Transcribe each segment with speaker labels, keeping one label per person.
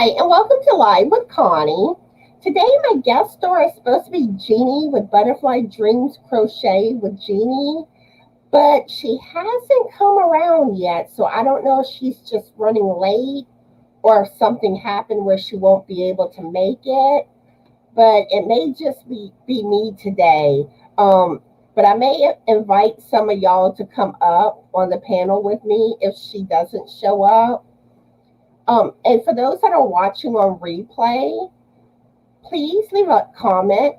Speaker 1: Hi, and welcome to Live with Connie. Today, my guest star is supposed to be Jeannie with Butterfly Dreamz Crochet with Jeannie, but she hasn't come around yet, so I don't know if she's just running late or if something happened where she won't be able to make it. But it may just be me today. But I may invite some of y'all to come up on the panel with me if she doesn't show up. And for those that are watching on replay, please leave a comment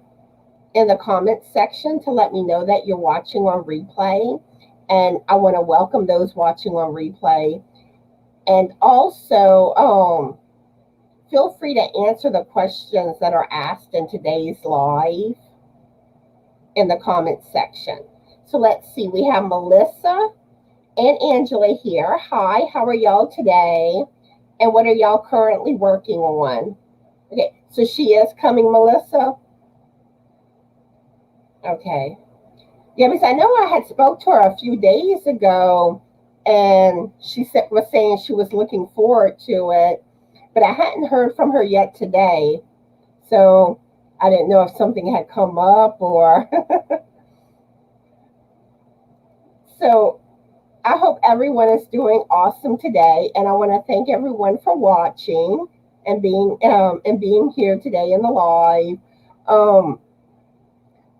Speaker 1: in the comment section to let me know that you're watching on replay. And I want to welcome those watching on replay. And also, feel free to answer the questions that are asked in today's live in the comment section. So let's see, we have Melissa and Angela here. Hi, how are y'all today? And what are y'all currently working on? Okay, so she is coming, Melissa? Okay. Yeah, because I know I had spoke to her a few days ago, and she was saying she was looking forward to it, but I hadn't heard from her yet today. So I didn't know if something had come up or... So I hope everyone is doing awesome today, and I want to thank everyone for watching and being here today in the live.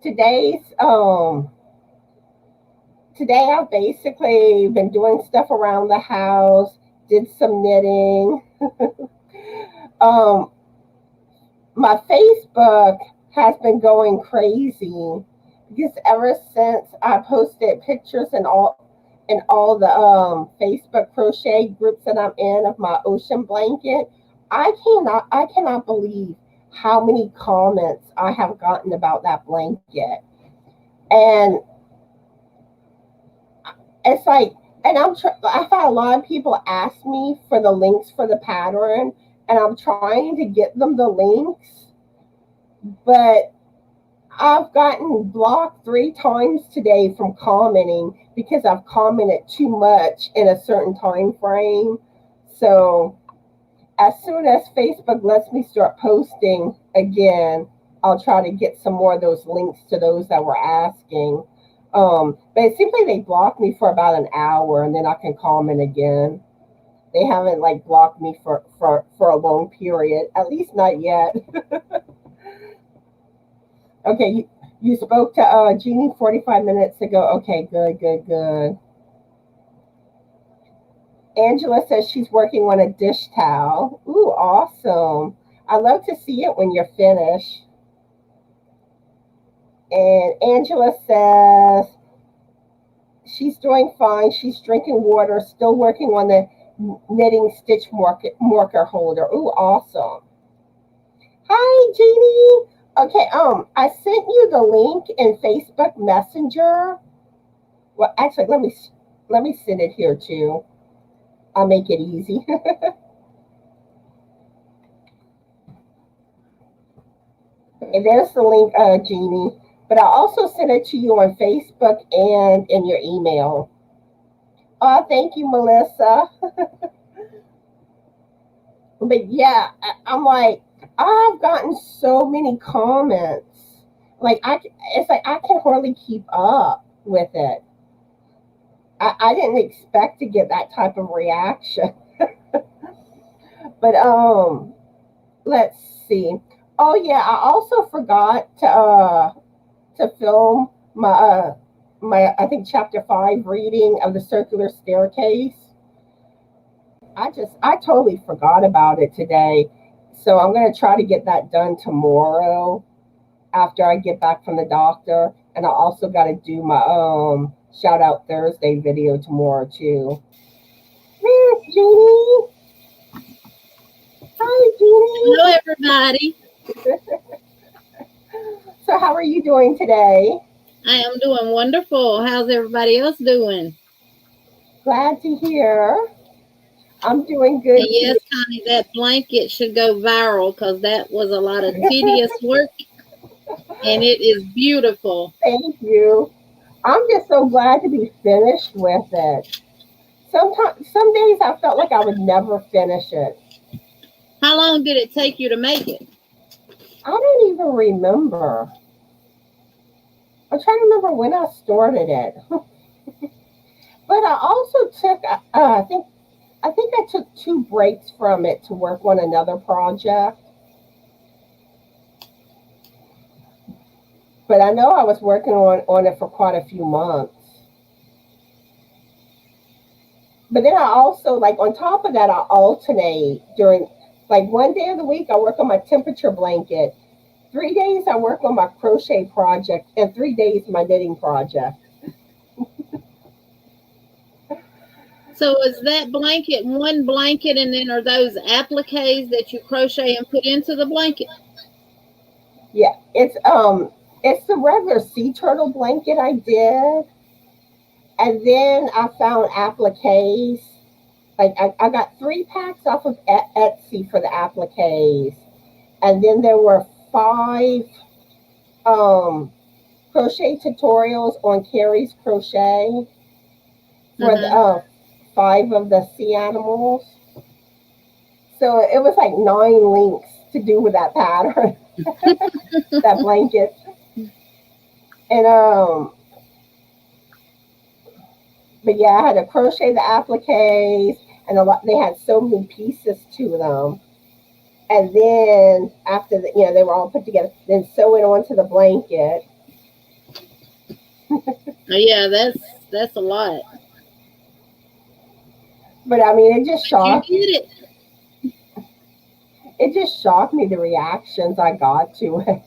Speaker 1: Today I've basically been doing stuff around the house, did some knitting. My Facebook has been going crazy because ever since I posted pictures and all the Facebook crochet groups that I'm in of my ocean blanket, I cannot believe how many comments I have gotten about that blanket. And it's like, and I've had a lot of people ask me for the links for the pattern, and I'm trying to get them the links, but I've gotten blocked 3 times today from commenting because I've commented too much in a certain time frame. So as soon as Facebook lets me start posting again, I'll try to get some more of those links to those that were asking. But it seems like they blocked me for about an hour, and then I can comment again. They haven't like blocked me for a long period, at least not yet. Okay, you spoke to Jeannie 45 minutes ago. Okay, good. Angela says she's working on a dish towel. Ooh, awesome. I love to see it when you're finished. And Angela says she's doing fine. She's drinking water, still working on the knitting stitch marker holder. Ooh, awesome. Hi, Jeannie. Okay, I sent you the link in Facebook Messenger. Well, actually, let me send it here too. I'll make it easy. And there's the link, Jeannie. But I also sent it to you on Facebook and in your email. Oh, thank you, Melissa. But yeah, I'm like, I've gotten so many comments. Like it's like I can hardly keep up with it. I didn't expect to get that type of reaction. But let's see. Oh yeah, I also forgot to film my I think chapter 5 reading of the circular staircase. I totally forgot about it today. So I'm going to try to get that done tomorrow after I get back from the doctor. And I also got to do my shout out Thursday video tomorrow too. Miss Jeannie. Hi, Jeannie.
Speaker 2: Hello, everybody.
Speaker 1: So how are you doing today?
Speaker 2: I am doing wonderful. How's everybody else doing?
Speaker 1: Glad to hear. I'm doing good.
Speaker 2: And yes, Connie, that blanket should go viral because that was a lot of tedious work, and it is beautiful.
Speaker 1: Thank you. I'm just so glad to be finished with it. Some days I felt like I would never finish it.
Speaker 2: How long did it take you to make it?
Speaker 1: I don't even remember. I'm trying to remember when I started it. But I also took, I think I took 2 breaks from it to work on another project. But I know I was working on it for quite a few months. But then I also, like, on top of that, I alternate during, like, one day of the week, I work on my temperature blanket. 3 days, I work on my crochet project, and 3 days, my knitting project.
Speaker 2: So is that blanket one blanket, and then are those appliques that you crochet and put into the blanket?
Speaker 1: Yeah, it's the regular sea turtle blanket I did, and then I found appliques. Like I got 3 packs off of Etsy for the appliques, and then there were 5 crochet tutorials on Carrie's Crochet for the 5 of the sea animals. So it was like 9 links to do with that pattern, that blanket. And but yeah, I had to crochet the appliques, and they had so many pieces to them. And then after they were all put together, then sew it onto the blanket.
Speaker 2: Yeah, that's a lot.
Speaker 1: But I mean, it just shocked.
Speaker 2: You did it.
Speaker 1: It just shocked me, the reactions I got to it.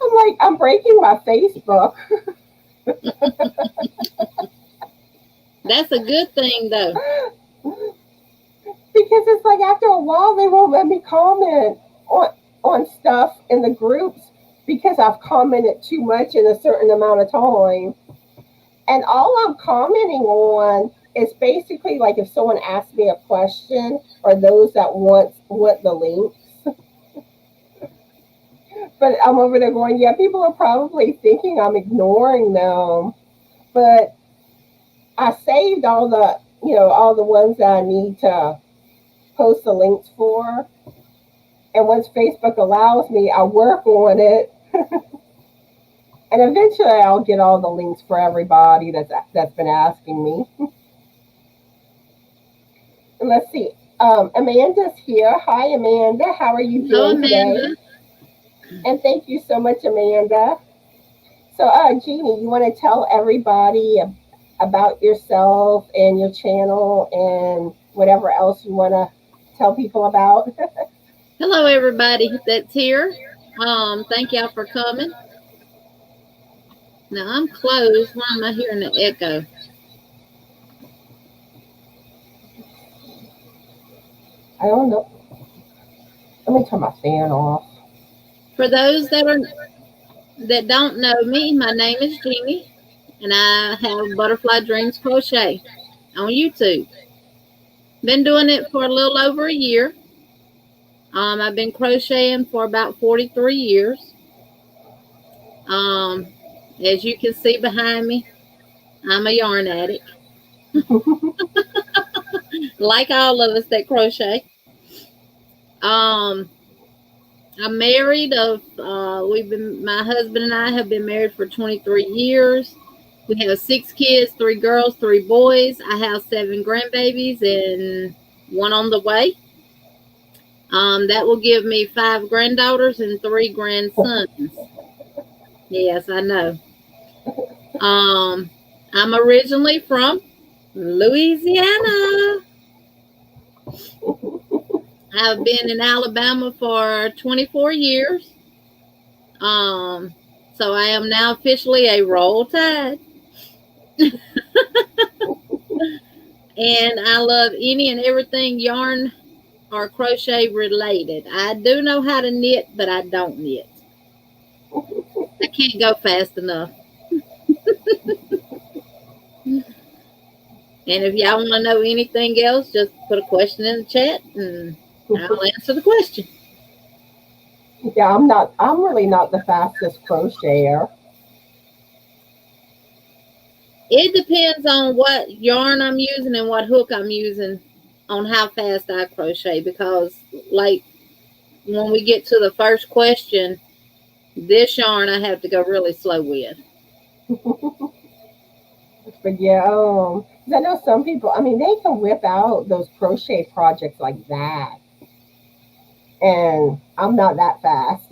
Speaker 1: I'm like, I'm breaking my Facebook.
Speaker 2: That's a good thing, though.
Speaker 1: Because it's like after a while, they won't let me comment on stuff in the groups because I've commented too much in a certain amount of time. And all I'm commenting on is basically like if someone asks me a question or those that want the links. But I'm over there going, yeah, people are probably thinking I'm ignoring them. But I saved all the ones that I need to post the links for. And once Facebook allows me, I work on it. And eventually I'll get all the links for everybody that's been asking me. And let's see. Amanda's here. Hi, Amanda. How are you doing today? And thank you so much, Amanda. So, Jeannie, you want to tell everybody about yourself and your channel and whatever else you want to tell people about?
Speaker 2: Hello, everybody that's here. Thank y'all for coming. Now, I'm closed. Why am I hearing the echo?
Speaker 1: I don't know. Let me turn my fan off.
Speaker 2: For those that don't know me, my name is Jeannie, and I have Butterfly Dreamz Crochet on YouTube. Been doing it for a little over a year. I've been crocheting for about 43 years. As you can see behind me, I'm a yarn addict. Like all of us that crochet. I'm married. My husband and I have been married for 23 years. We have 6 kids, 3 girls, 3 boys. I have 7 grandbabies and 1 on the way. That will give me 5 granddaughters and 3 grandsons. Yes, I know. I'm originally from Louisiana. I've been in Alabama for 24 years. So I am now officially a Roll Tide. And I love any and everything yarn or crochet related. I do know how to knit, but I don't knit. I can't go fast enough. And if y'all want to know anything else, just put a question in the chat and I'll answer the question.
Speaker 1: Yeah, I'm really not the fastest crocheter.
Speaker 2: It depends on what yarn I'm using and what hook I'm using on how fast I crochet because, like, when we get to the first question, this yarn I have to go really slow with.
Speaker 1: But yeah, 'cause I know some people, I mean, they can whip out those crochet projects like that. And I'm not that fast.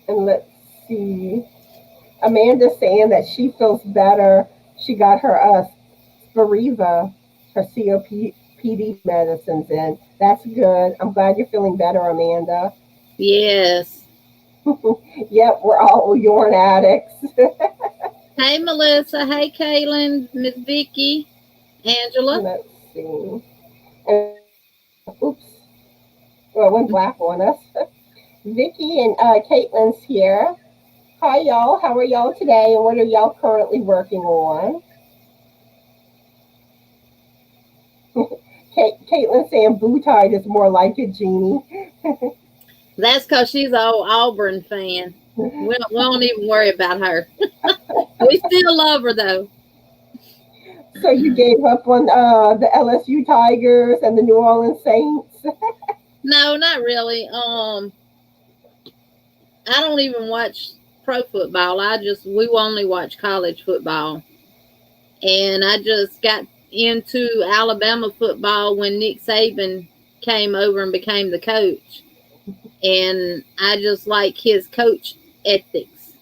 Speaker 1: And let's see. Amanda's saying that she feels better. She got her Spiriva, her COPD medicines in. That's good. I'm glad you're feeling better, Amanda.
Speaker 2: Yes.
Speaker 1: Yep, we're all yarn addicts.
Speaker 2: Hey, Melissa. Hey, Kaylin. Miss Vicky. Angela.
Speaker 1: Let's see. And, oops. Well, it went black on us. Vicky and Caitlin's here. Hi, y'all. How are y'all today? And what are y'all currently working on? Caitlin saying Boo Tide is more like it, Jeannie.
Speaker 2: That's because she's an old Auburn fan. We don't even worry about her. We still love her, though.
Speaker 1: So you gave up on the LSU Tigers and the New Orleans Saints?
Speaker 2: No, not really. I don't even watch pro football. We only watch college football. And I just got into Alabama football when Nick Saban came over and became the coach. And I just like his coach ethics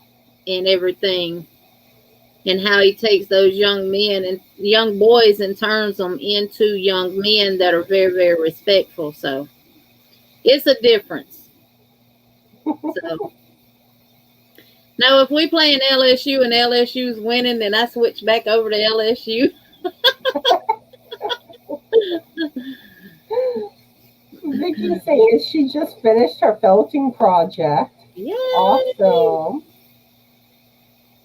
Speaker 2: and everything, and how he takes those young men and young boys and turns them into young men that are very, very respectful. So it's a difference. So now, if we play in LSU and LSU's winning, then I switch back over to LSU.
Speaker 1: Vicky saying she just finished her felting project.
Speaker 2: Yay!
Speaker 1: Awesome.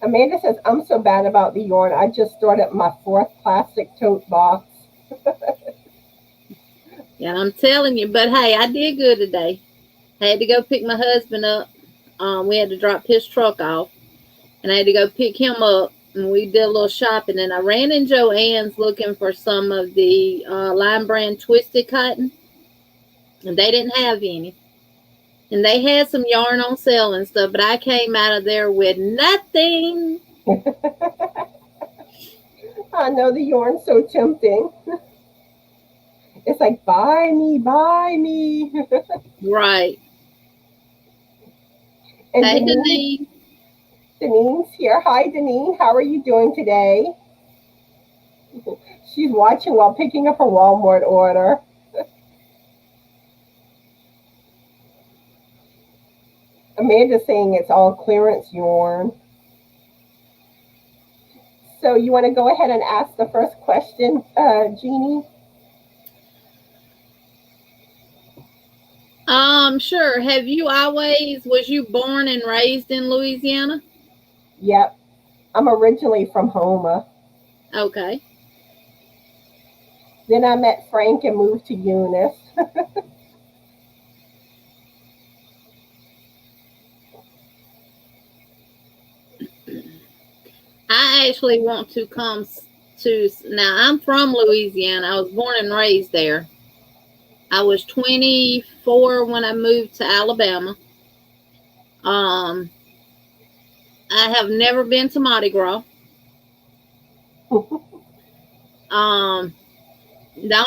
Speaker 1: Amanda says, I'm so bad about the yarn. I just started my 4th plastic tote box.
Speaker 2: Yeah, I'm telling you. But hey, I did good today. I had to go pick my husband up. We had to drop his truck off, and I had to go pick him up, and we did a little shopping. And I ran in Joann's looking for some of the Line Brand Twisted Cotton, and they didn't have any. And they had some yarn on sale and stuff, but I came out of there with nothing.
Speaker 1: I know the yarn's so tempting. It's like, buy me, buy me.
Speaker 2: Right.
Speaker 1: And
Speaker 2: Hey, Denise.
Speaker 1: Denise's here. Hi, Denise. How are you doing today? She's watching while picking up her Walmart order. Amanda's saying it's all clearance yarn. So you want to go ahead and ask the first question, Jeannie?
Speaker 2: Sure. Was you born and raised in Louisiana?
Speaker 1: Yep. I'm originally from Houma.
Speaker 2: Okay.
Speaker 1: Then I met Frank and moved to Eunice.
Speaker 2: I actually want to come now I'm from Louisiana. I was born and raised there. I was 24 when I moved to Alabama. I have never been to Mardi Gras. The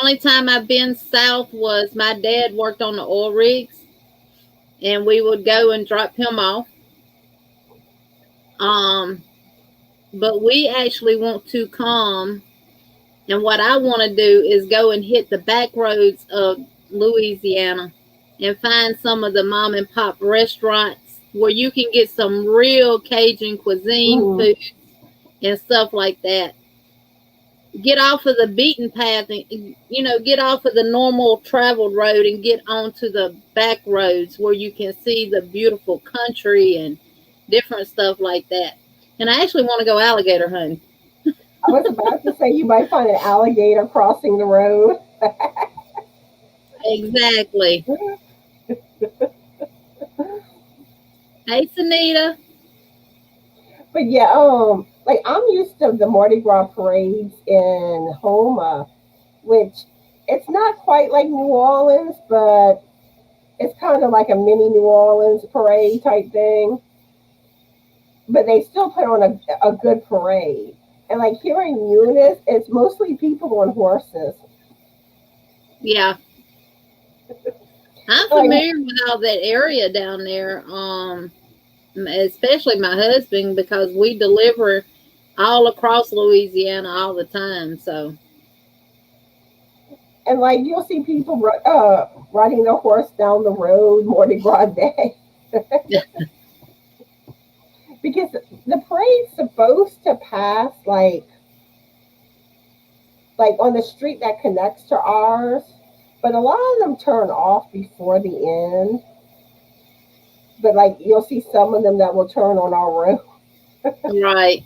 Speaker 2: only time I've been south was my dad worked on the oil rigs, and we would go and drop him off. But we actually want to come, and what I want to do is go and hit the back roads of Louisiana and find some of the mom and pop restaurants where you can get some real Cajun cuisine food and stuff like that. Get off of the beaten path and, get off of the normal traveled road and get onto the back roads where you can see the beautiful country and different stuff like that. And I actually want to go alligator hunting.
Speaker 1: I was about to say you might find an alligator crossing the road.
Speaker 2: Exactly. Hey, Sunita.
Speaker 1: But yeah, like I'm used to the Mardi Gras parades in Homa, which it's not quite like New Orleans, but it's kind of like a mini New Orleans parade type thing. But they still put on a good parade. And like here in Eunice, it's mostly people on horses.
Speaker 2: Yeah. I'm
Speaker 1: Like,
Speaker 2: familiar with all that area down there. Especially my husband, because we deliver all across Louisiana all the time. So
Speaker 1: and like you'll see people riding their horse down the road Mardi Gras Day. Because the parade's supposed to pass like on the street that connects to ours, but a lot of them turn off before the end. But like you'll see some of them that will turn on our road.
Speaker 2: right.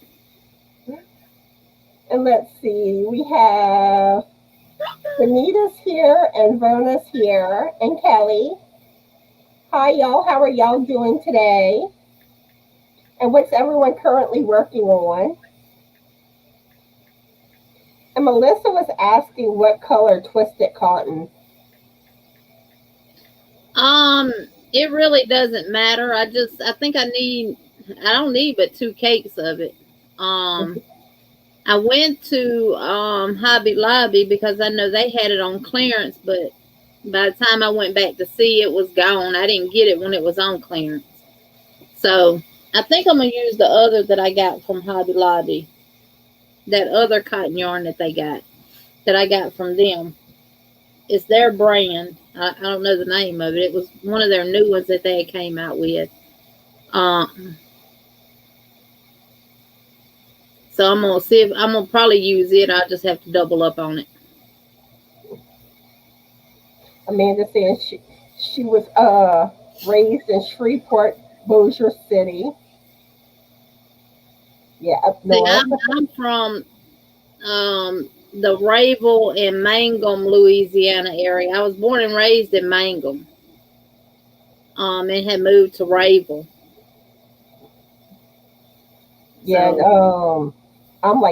Speaker 1: And let's see, we have Benita's here and Verna's here and Kelly. Hi y'all, how are y'all doing today? And what's everyone currently working on? And Melissa was asking what color twisted cotton.
Speaker 2: It really doesn't matter. I think I don't need but 2 cakes of it. I went to Hobby Lobby because I know they had it on clearance, but by the time I went back to see, it was gone. I didn't get it when it was on clearance. So I think I'm gonna use the other that I got from Hobby Lobby. That other cotton yarn that I got from them. It's their brand. I don't know the name of it. It was one of their new ones that they came out with. So I'm gonna see if I'm gonna probably use it. I'll just have to double up on it.
Speaker 1: Amanda saying she was raised in Shreveport, Bossier City. Yeah, up north.
Speaker 2: See, I'm from the Ravel and Mangum, Louisiana area. I was born and raised in Mangum. And had moved to Ravel.
Speaker 1: Yeah, I'm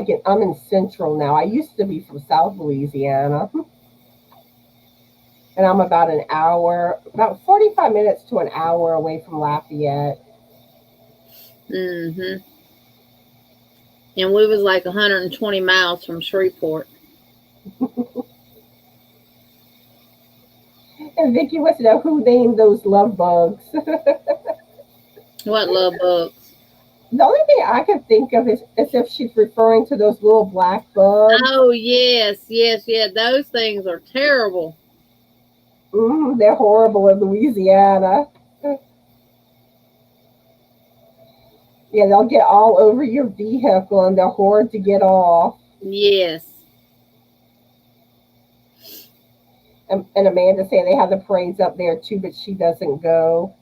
Speaker 1: in Central now. I used to be from South Louisiana. And I'm about 45 minutes to an hour away from Lafayette.
Speaker 2: Mm-hmm. And we was like 120 miles from Shreveport.
Speaker 1: And Vicki wants to know who named those love bugs.
Speaker 2: What love bugs?
Speaker 1: The only thing I can think of is if she's referring to those little black bugs.
Speaker 2: Oh, yes. Yeah. Those things are terrible.
Speaker 1: They're horrible in Louisiana. Yeah, they'll get all over your vehicle and they're hard to get off.
Speaker 2: Yes.
Speaker 1: And Amanda saying they have the parades up there too, but she doesn't go.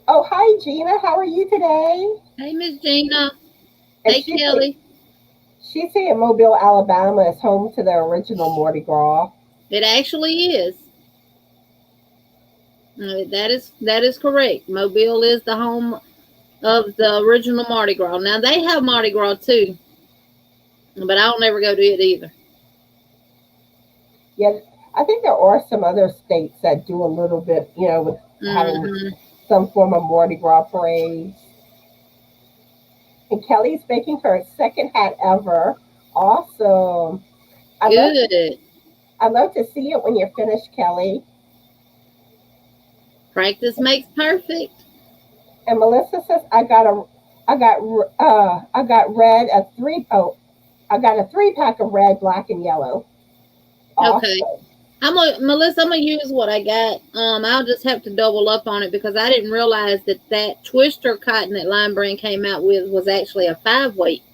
Speaker 1: Oh, hi, Gina. How are you today?
Speaker 2: Hey, Miss Gina. Hey, Kelly.
Speaker 1: She's saying Mobile, Alabama is home to the original Mardi Gras.
Speaker 2: It actually is. That is correct. Mobile is the home of the original Mardi Gras. Now, they have Mardi Gras too, but I don't ever go to it either.
Speaker 1: Yeah, I think there are some other states that do a little bit, with having some form of Mardi Gras parades. And Kelly's making her second hat ever. Awesome.
Speaker 2: Good.
Speaker 1: I'd love to see it when you're finished, Kelly.
Speaker 2: Practice makes perfect.
Speaker 1: And Melissa says, I got a 3-pack of red, black, and yellow. Awesome.
Speaker 2: Okay. Melissa, I'm gonna use what I got. I'll just have to double up on it because I didn't realize that twister cotton that Line Brand came out with was actually a 5-weight.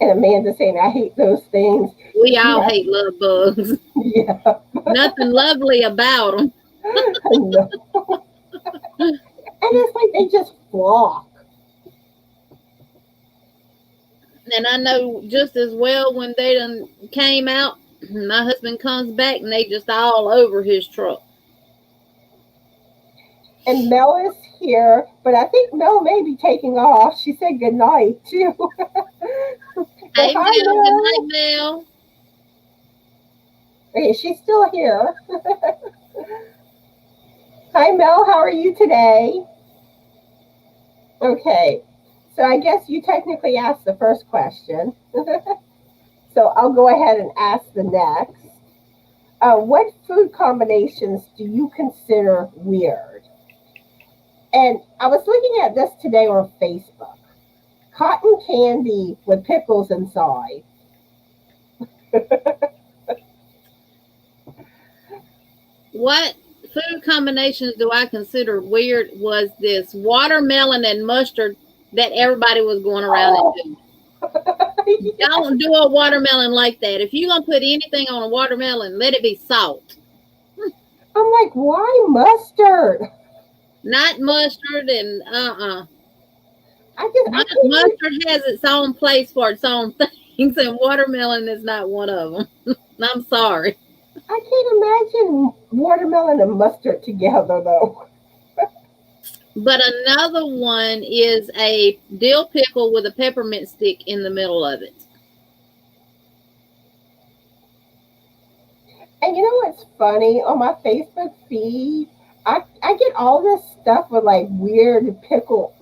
Speaker 1: And Amanda saying, I hate those things.
Speaker 2: We all hate love bugs.
Speaker 1: Yeah.
Speaker 2: Nothing lovely about them.
Speaker 1: I know. And it's like they just flock.
Speaker 2: And I know just as well when they done came out, my husband comes back and they just all over his truck.
Speaker 1: And Mel is here, but I think Mel may be taking off. She said good night too. But
Speaker 2: Hey,
Speaker 1: hi,
Speaker 2: Mel. Good night,
Speaker 1: Mel.
Speaker 2: Mel.
Speaker 1: Okay, she's still here. Hi, Mel. How are you today? Okay, so I guess you technically asked the first question. So I'll go ahead and ask the next. What food combinations do you consider weird? And I was looking at this today on Facebook. Cotton candy with pickles inside.
Speaker 2: What food combinations do I consider weird was this watermelon and mustard that everybody was going around and doing. Don't do a watermelon like that. If you're going to put anything on a watermelon, let it be salt.
Speaker 1: I'm like, why mustard?
Speaker 2: Not mustard and
Speaker 1: I can't.
Speaker 2: Mustard has its own place for its own things, and watermelon is not one of them. I'm sorry.
Speaker 1: I can't imagine watermelon and mustard together though.
Speaker 2: But another one is a dill pickle with a peppermint stick in the middle of it.
Speaker 1: And you know what's funny? On my Facebook feed, I get all this stuff with like weird pickle,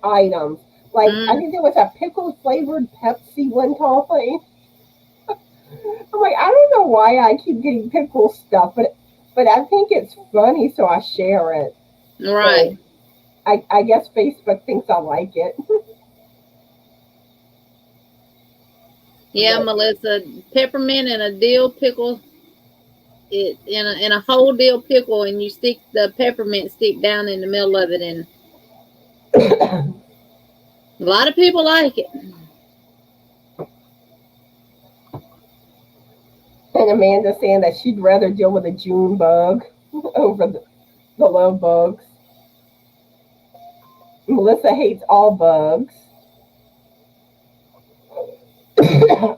Speaker 1: items. Like I think there was a pickle flavored Pepsi one time. I'm like, I don't know why I keep getting pickle stuff, but I think it's funny, so I share it.
Speaker 2: Right.
Speaker 1: So I guess Facebook thinks I like it.
Speaker 2: Yeah, but Melissa, peppermint and a dill pickle, in a whole dill pickle, and you stick the peppermint stick down in the middle of it, and a lot of people like it.
Speaker 1: And Amanda's saying that she'd rather deal with a June bug over the love bugs. Melissa hates all bugs.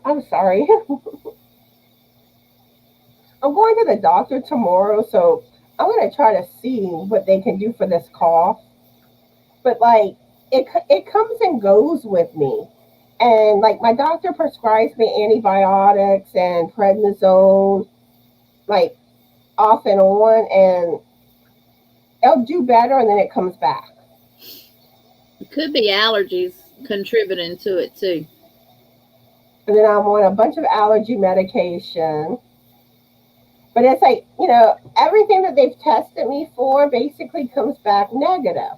Speaker 1: I'm sorry. I'm going to the doctor tomorrow, so I'm going to try to see what they can do for this cough. But like, it comes and goes with me. And like my doctor prescribes me antibiotics and prednisone, like off and on, and it'll do better, and then it comes back.
Speaker 2: It could be allergies contributing to it too.
Speaker 1: And then I'm on a bunch of allergy medication. But it's like, everything that they've tested me for basically comes back negative.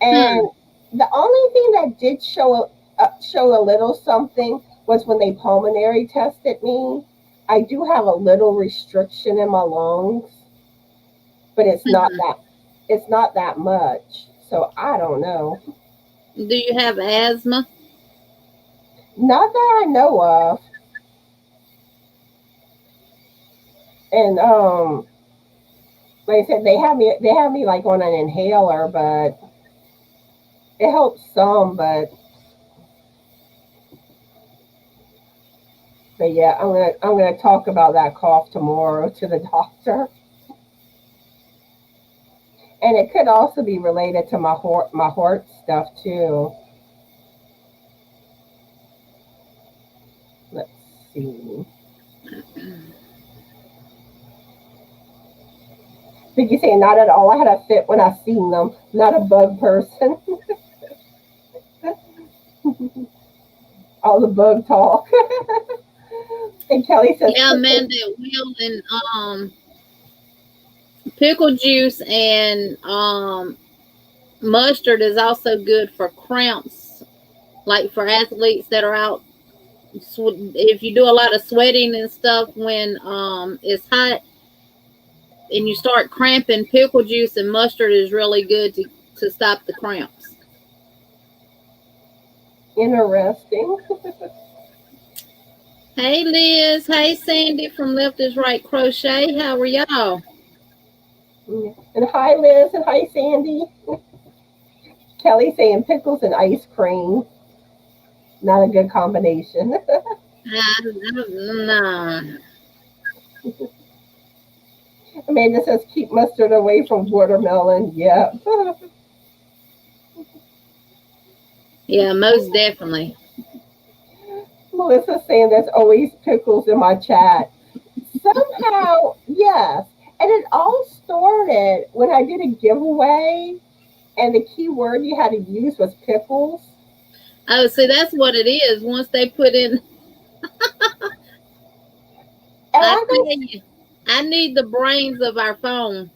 Speaker 1: And the only thing that did show a little something was when they pulmonary tested me. I do have a little restriction in my lungs, but it's not that much. So I don't know.
Speaker 2: Do you have asthma?
Speaker 1: Not that I know of. And like I said, they have me like on an inhaler, but it helps some, but yeah, I'm gonna talk about that cough tomorrow to the doctor. And it could also be related to my heart stuff too. Let's see. Did you say not at all? I had a fit when I seen them. Not a bug person. All the bug talk. And Kelly says,
Speaker 2: yeah, Amanda, will, and pickle juice and mustard is also good for cramps, like for athletes that are out. If you do a lot of sweating and stuff when it's hot and you start cramping, pickle juice and mustard is really good to stop the cramps.
Speaker 1: Interesting.
Speaker 2: Hey Liz, hey Sandy from Left is Right Crochet. How are y'all?
Speaker 1: And hi Liz and hi Sandy. Kelly saying pickles and ice cream. Not a good combination.
Speaker 2: Nah.
Speaker 1: Amanda says, keep mustard away from watermelon. Yep.
Speaker 2: Yeah, most definitely.
Speaker 1: Melissa's saying there's always pickles in my chat. Somehow, yes. And it all started when I did a giveaway, and the key word you had to use was pickles.
Speaker 2: Oh, see, that's what it is. Once they put in, I tell you, I need the brains of our phone.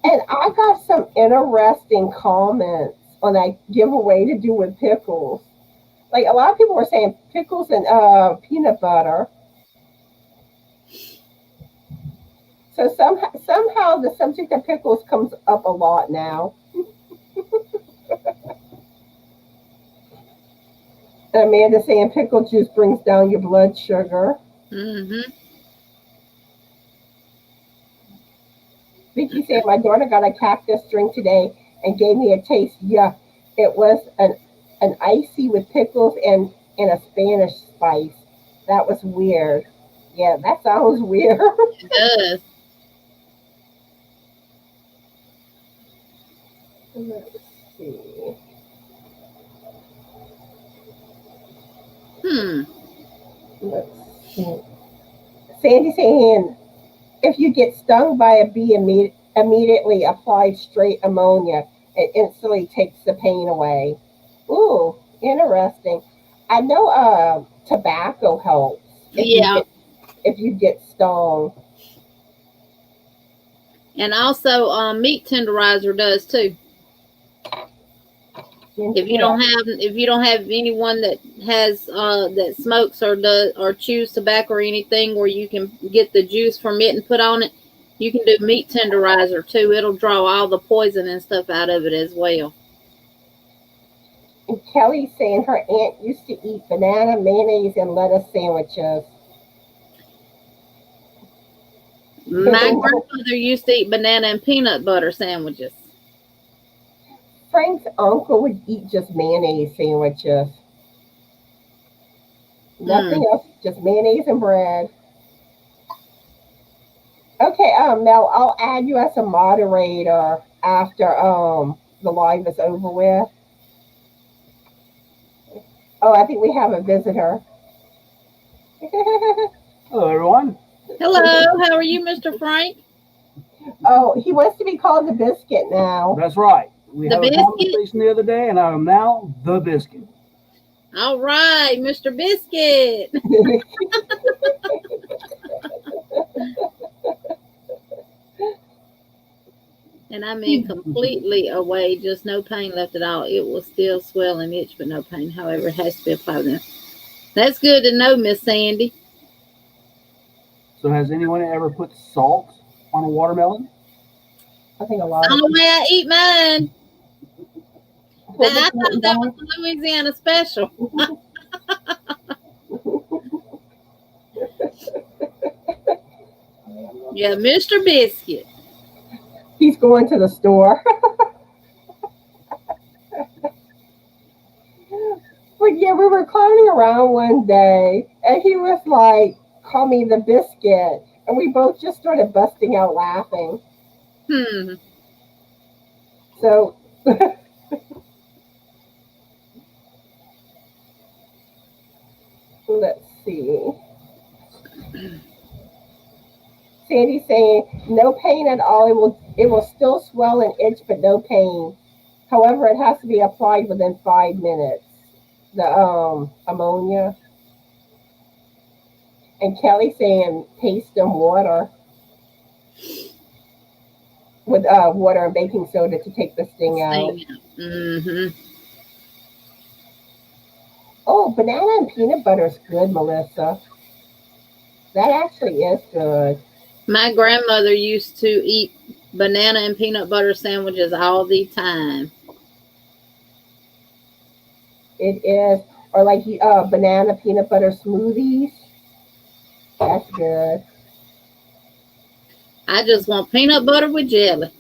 Speaker 1: And I got some interesting comments on that giveaway to do with pickles. Like a lot of people were saying pickles and peanut butter. So somehow the subject of pickles comes up a lot now. And Amanda saying pickle juice brings down your blood sugar.
Speaker 2: Mm-hmm.
Speaker 1: Vicky saying my daughter got a cactus drink today and gave me a taste. Yeah, it was an icy with pickles and a Spanish spice. That was weird. Yeah, that sounds weird.
Speaker 2: It does.
Speaker 1: Let's see. Let's see. Sandy saying, if you get stung by a bee, immediately apply straight ammonia. It instantly takes the pain away. Ooh, interesting. I know tobacco helps if you get stung.
Speaker 2: And also meat tenderizer does too. If you don't have anyone that has that smokes or does or chews tobacco or anything where you can get the juice from it and put on it, you can do meat tenderizer too. It'll draw all the poison and stuff out of it as well.
Speaker 1: And Kelly's saying her aunt used to eat banana, mayonnaise, and lettuce sandwiches.
Speaker 2: My grandmother used to eat banana and peanut butter sandwiches.
Speaker 1: Frank's uncle would eat just mayonnaise sandwiches. Nothing else, just mayonnaise and bread. Okay, Mel, I'll add you as a moderator after the live is over with. Oh, I think we have a visitor.
Speaker 3: Hello, everyone.
Speaker 2: Hello, how are you, Mr. Frank?
Speaker 1: Oh, he wants to be called the Biscuit now.
Speaker 3: That's right. We
Speaker 2: The
Speaker 3: had
Speaker 2: Biscuit?
Speaker 3: a conversation the other day, and I am now the Biscuit.
Speaker 2: All right, Mr. Biscuit. And I mean completely away, just no pain left at all. It will still swell and itch, but no pain. However, it has to be applied now. That's good to know, Miss Sandy.
Speaker 3: So has anyone ever put salt on a watermelon?
Speaker 1: I think a lot
Speaker 2: On
Speaker 1: of
Speaker 2: the way I eat mine. Now, I thought that was a Louisiana special. Yeah, Mr. Biscuit.
Speaker 1: He's going to the store. But yeah, we were clowning around one day, and he was like, call me the Biscuit. And we both just started busting out laughing. So, let's see. Sandy's saying, no pain at all. It will still swell and itch, but no pain. However, it has to be applied within 5 minutes. The ammonia. And Kelly saying, paste in water with water and baking soda to take the sting out. Oh, banana and peanut butter is good, Melissa. That actually is good.
Speaker 2: My grandmother used to eat banana and peanut butter sandwiches all the time.
Speaker 1: It is. Or like banana peanut butter smoothies. That's good.
Speaker 2: I just want peanut butter with jelly.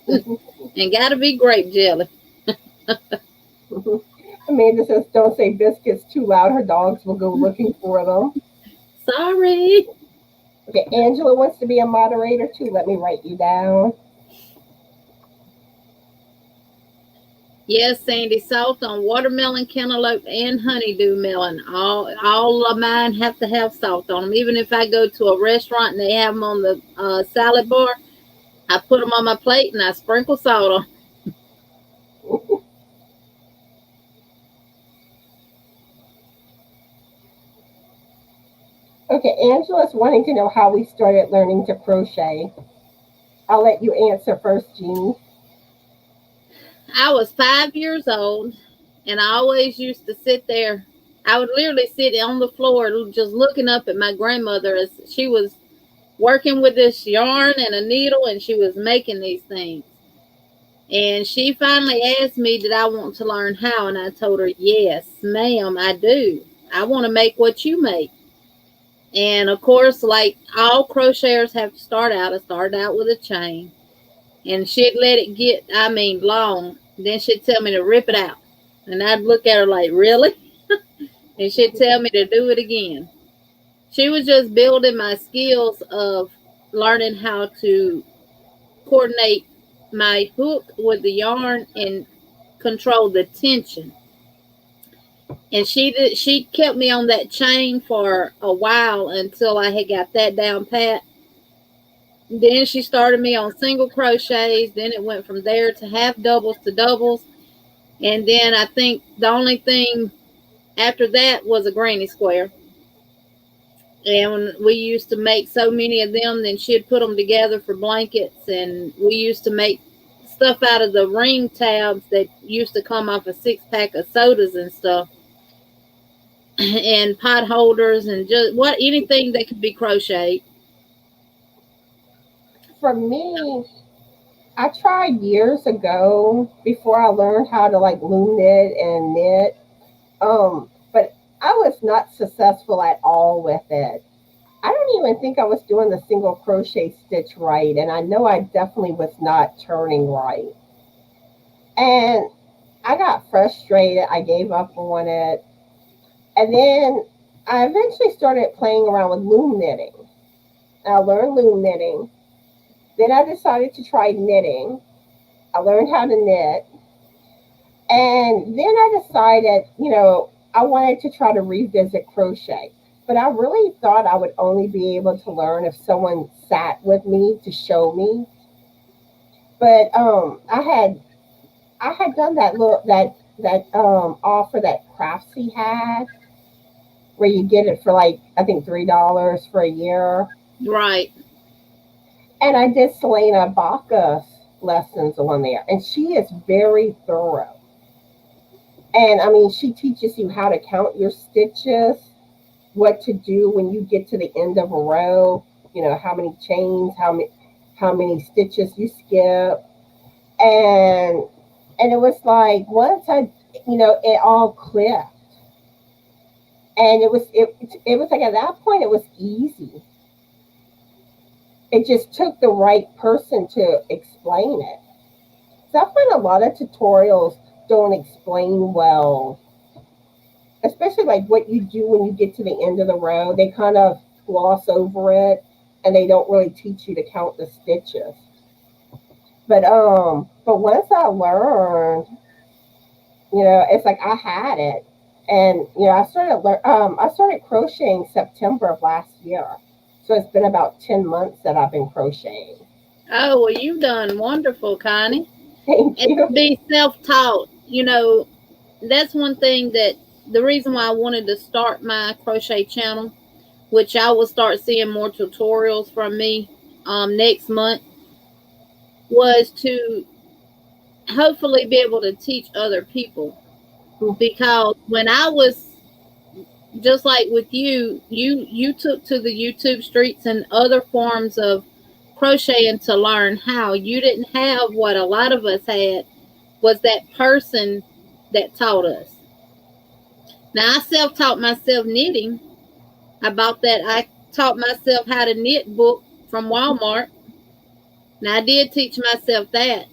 Speaker 2: And gotta be grape jelly.
Speaker 1: Amanda says, don't say biscuits too loud. Her dogs will go looking for them.
Speaker 2: Sorry.
Speaker 1: Okay, Angela wants to be a moderator too. Let me write you down.
Speaker 2: Yes, Sandy, salt on watermelon, cantaloupe, and honeydew melon. All of mine have to have salt on them. Even if I go to a restaurant and they have them on the salad bar, I put them on my plate and I sprinkle salt on.
Speaker 1: Okay, Angela's wanting to know how we started learning to crochet. I'll let you answer first, Jeannie.
Speaker 2: I was 5 years old, and I always used to sit there. I would literally sit on the floor just looking up at my grandmother as she was working with this yarn and a needle, and she was making these things. And she finally asked me, did I want to learn how? And I told her, yes, ma'am, I do. I want to make what you make. And of course, like all crocheters have to start out, I started out with a chain. And she'd let it get, long. Then she'd tell me to rip it out. And I'd look at her like, really? And she'd tell me to do it again. She was just building my skills of learning how to coordinate my hook with the yarn and control the tension. And she kept me on that chain for a while until I had got that down pat. Then she started me on single crochets. Then it went from there to half doubles to doubles. And then I think the only thing after that was a granny square. And we used to make so many of them, then she'd put them together for blankets. And we used to make stuff out of the ring tabs that used to come off a 6-pack of sodas and stuff. And pot holders and just anything that could be crocheted.
Speaker 1: For me, I tried years ago before I learned how to like loom knit and knit. But I was not successful at all with it. I don't even think I was doing the single crochet stitch right, and I know I definitely was not turning right. And I got frustrated. I gave up on it. And then I eventually started playing around with loom knitting. I learned loom knitting. Then I decided to try knitting. I learned how to knit. And then I decided, I wanted to try to revisit crochet. But I really thought I would only be able to learn if someone sat with me to show me. But I had done that offer that Craftsy had, where you get it for like I think $3 for a year.
Speaker 2: Right.
Speaker 1: And I did Selena Baca's lessons on there, and she is very thorough. And I mean, she teaches you how to count your stitches, what to do when you get to the end of a row. How many chains, how many stitches you skip, and it was like once it all clicked. And it was like at that point it was easy. It just took the right person to explain it. So I find a lot of tutorials don't explain well, especially like what you do when you get to the end of the row. They kind of gloss over it, and they don't really teach you to count the stitches. But once I learned, it's like I had it. And I started crocheting September of last year, so it's been about 10 months that I've been crocheting.
Speaker 2: Oh, well, you've done wonderful, Connie.
Speaker 1: Thank you.
Speaker 2: And to be self-taught, that's one thing that the reason why I wanted to start my crochet channel, which I will start seeing more tutorials from me next month, was to hopefully be able to teach other people. Because when I was just like with you took to the YouTube streets and other forms of crocheting to learn how. You didn't have what a lot of us had, was that person that taught us. Now, I self-taught myself knitting. I taught myself how to knit book from Walmart. Now, I did teach myself that.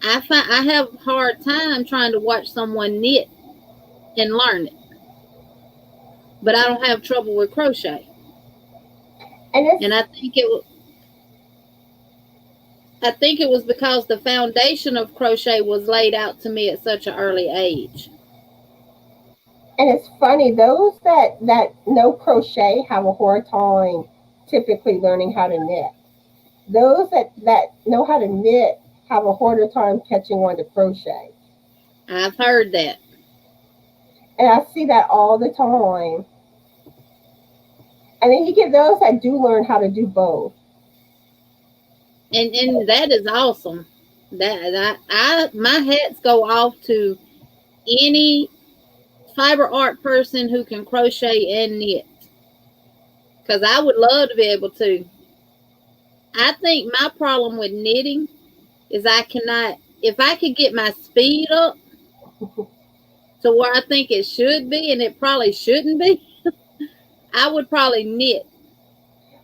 Speaker 2: I have a hard time trying to watch someone knit and learn it. But I don't have trouble with crochet.
Speaker 1: And
Speaker 2: I think it was because the foundation of crochet was laid out to me at such an early age.
Speaker 1: it's funny, those that know crochet have a hard time typically learning how to knit. Those that know how to knit have a harder time catching on to crochet.
Speaker 2: I've heard that.
Speaker 1: And I see that all the time. And then you get those that do learn how to do both.
Speaker 2: And that is awesome. My hats go off to any fiber art person who can crochet and knit, because I would love to be able to. I think my problem with knitting is I cannot, if I could get my speed up to where I think it should be, and it probably shouldn't be, I would probably knit.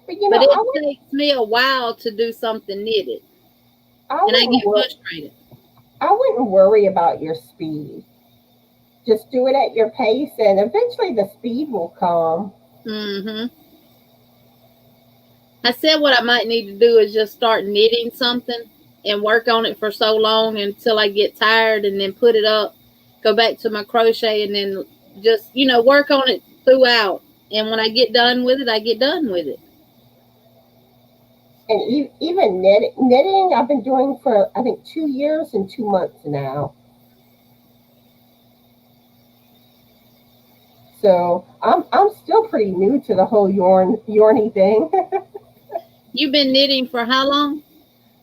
Speaker 1: But
Speaker 2: it takes me a while to do something knitted, and I get frustrated.
Speaker 1: I wouldn't worry about your speed. Just do it at your pace, and eventually the speed will come.
Speaker 2: I said what I might need to do is just start knitting something and work on it for so long until I get tired, and then put it up, go back to my crochet, and then just, work on it throughout. And when I get done with it, I get done with it.
Speaker 1: And even knitting, I've been doing for, I think, 2 years and 2 months now. So I'm still pretty new to the whole yarny thing.
Speaker 2: You've been knitting for how long?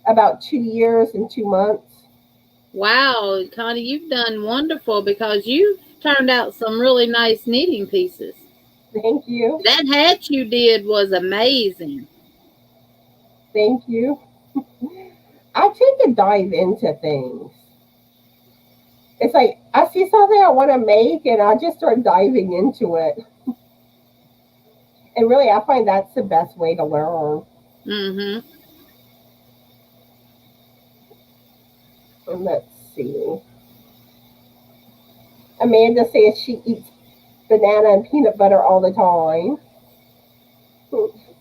Speaker 1: About 2 years and 2 months.
Speaker 2: Wow, Connie, you've done wonderful, because you've turned out some really nice knitting pieces.
Speaker 1: Thank you.
Speaker 2: That hat you did was amazing.
Speaker 1: Thank you. I tend to dive into things. It's like I see something I want to make, and I just start diving into it. And really, I find that's the best way to learn.
Speaker 2: Mm-hmm.
Speaker 1: And let's see. Amanda says she eats banana and peanut butter all the time.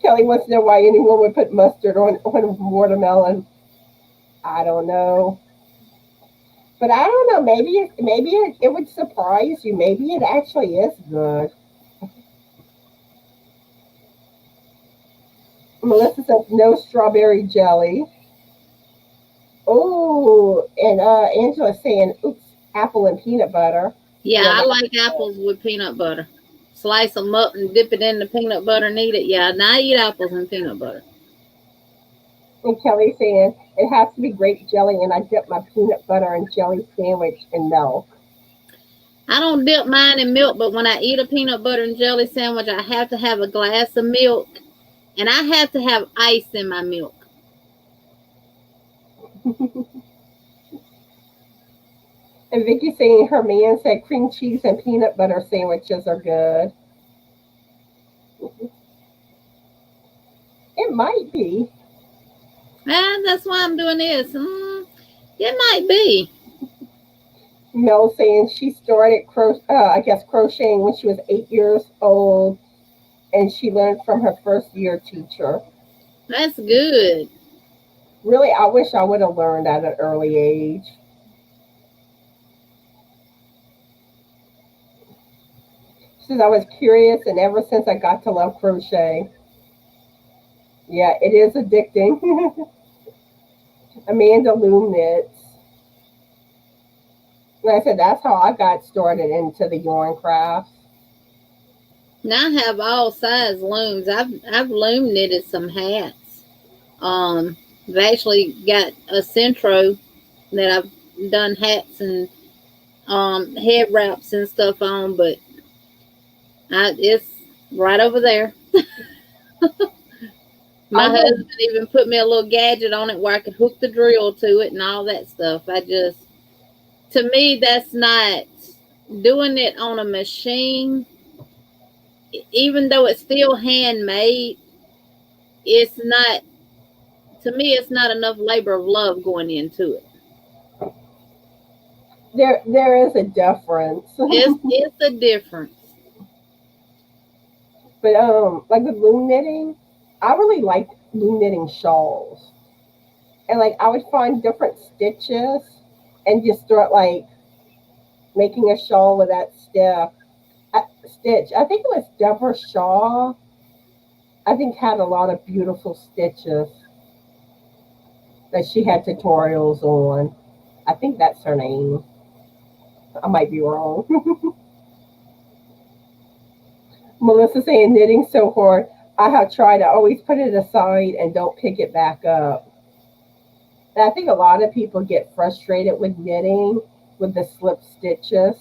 Speaker 1: Kelly wants to know why anyone would put mustard on watermelon. I don't know. But I don't know. Maybe it would surprise you. Maybe it actually is good. Melissa says no strawberry jelly. Oh, and Angela's saying, oops, apple and peanut butter.
Speaker 2: Yeah, I like apples with peanut butter. Slice them up and dip it in the peanut butter and eat it. Yeah, and I eat apples and peanut butter.
Speaker 1: And Kelly saying, it has to be grape jelly, and I dip my peanut butter and jelly sandwich in milk.
Speaker 2: I don't dip mine in milk, but when I eat a peanut butter and jelly sandwich, I have to have a glass of milk, and I have to have ice in my milk.
Speaker 1: And Vicki saying her man said cream cheese and peanut butter sandwiches are good. It might be.
Speaker 2: That's why I'm doing this. It might be.
Speaker 1: Mel saying she started crocheting when she was 8 years old, and she learned from her first year teacher.
Speaker 2: That's good.
Speaker 1: Really, I wish I would have learned at an early age. She says I was curious, and ever since I got to love crochet. Yeah, it is addicting. Amanda Loom knits. Like I said, that's how I got started into the yarn crafts.
Speaker 2: Now I have all size looms. I've loom knitted some hats. I've actually got a Centro that I've done hats and head wraps and stuff on, but it's right over there. My husband even put me a little gadget on it where I could hook the drill to it and all that stuff. To me, that's not doing it on a machine. Even though it's still handmade, it's not, to me, it's not enough labor of love going into it.
Speaker 1: There is a difference.
Speaker 2: It's a difference.
Speaker 1: But like with loom knitting, I really like loom knitting shawls. And like I would find different stitches and just start like making a shawl with that stitch. I think it was Deborah Shaw. I think had a lot of beautiful stitches that she had tutorials on. I think that's her name. I might be wrong. Melissa saying knitting so hard. I have tried. I always put it aside and don't pick it back up. And I think a lot of people get frustrated with knitting with the slip stitches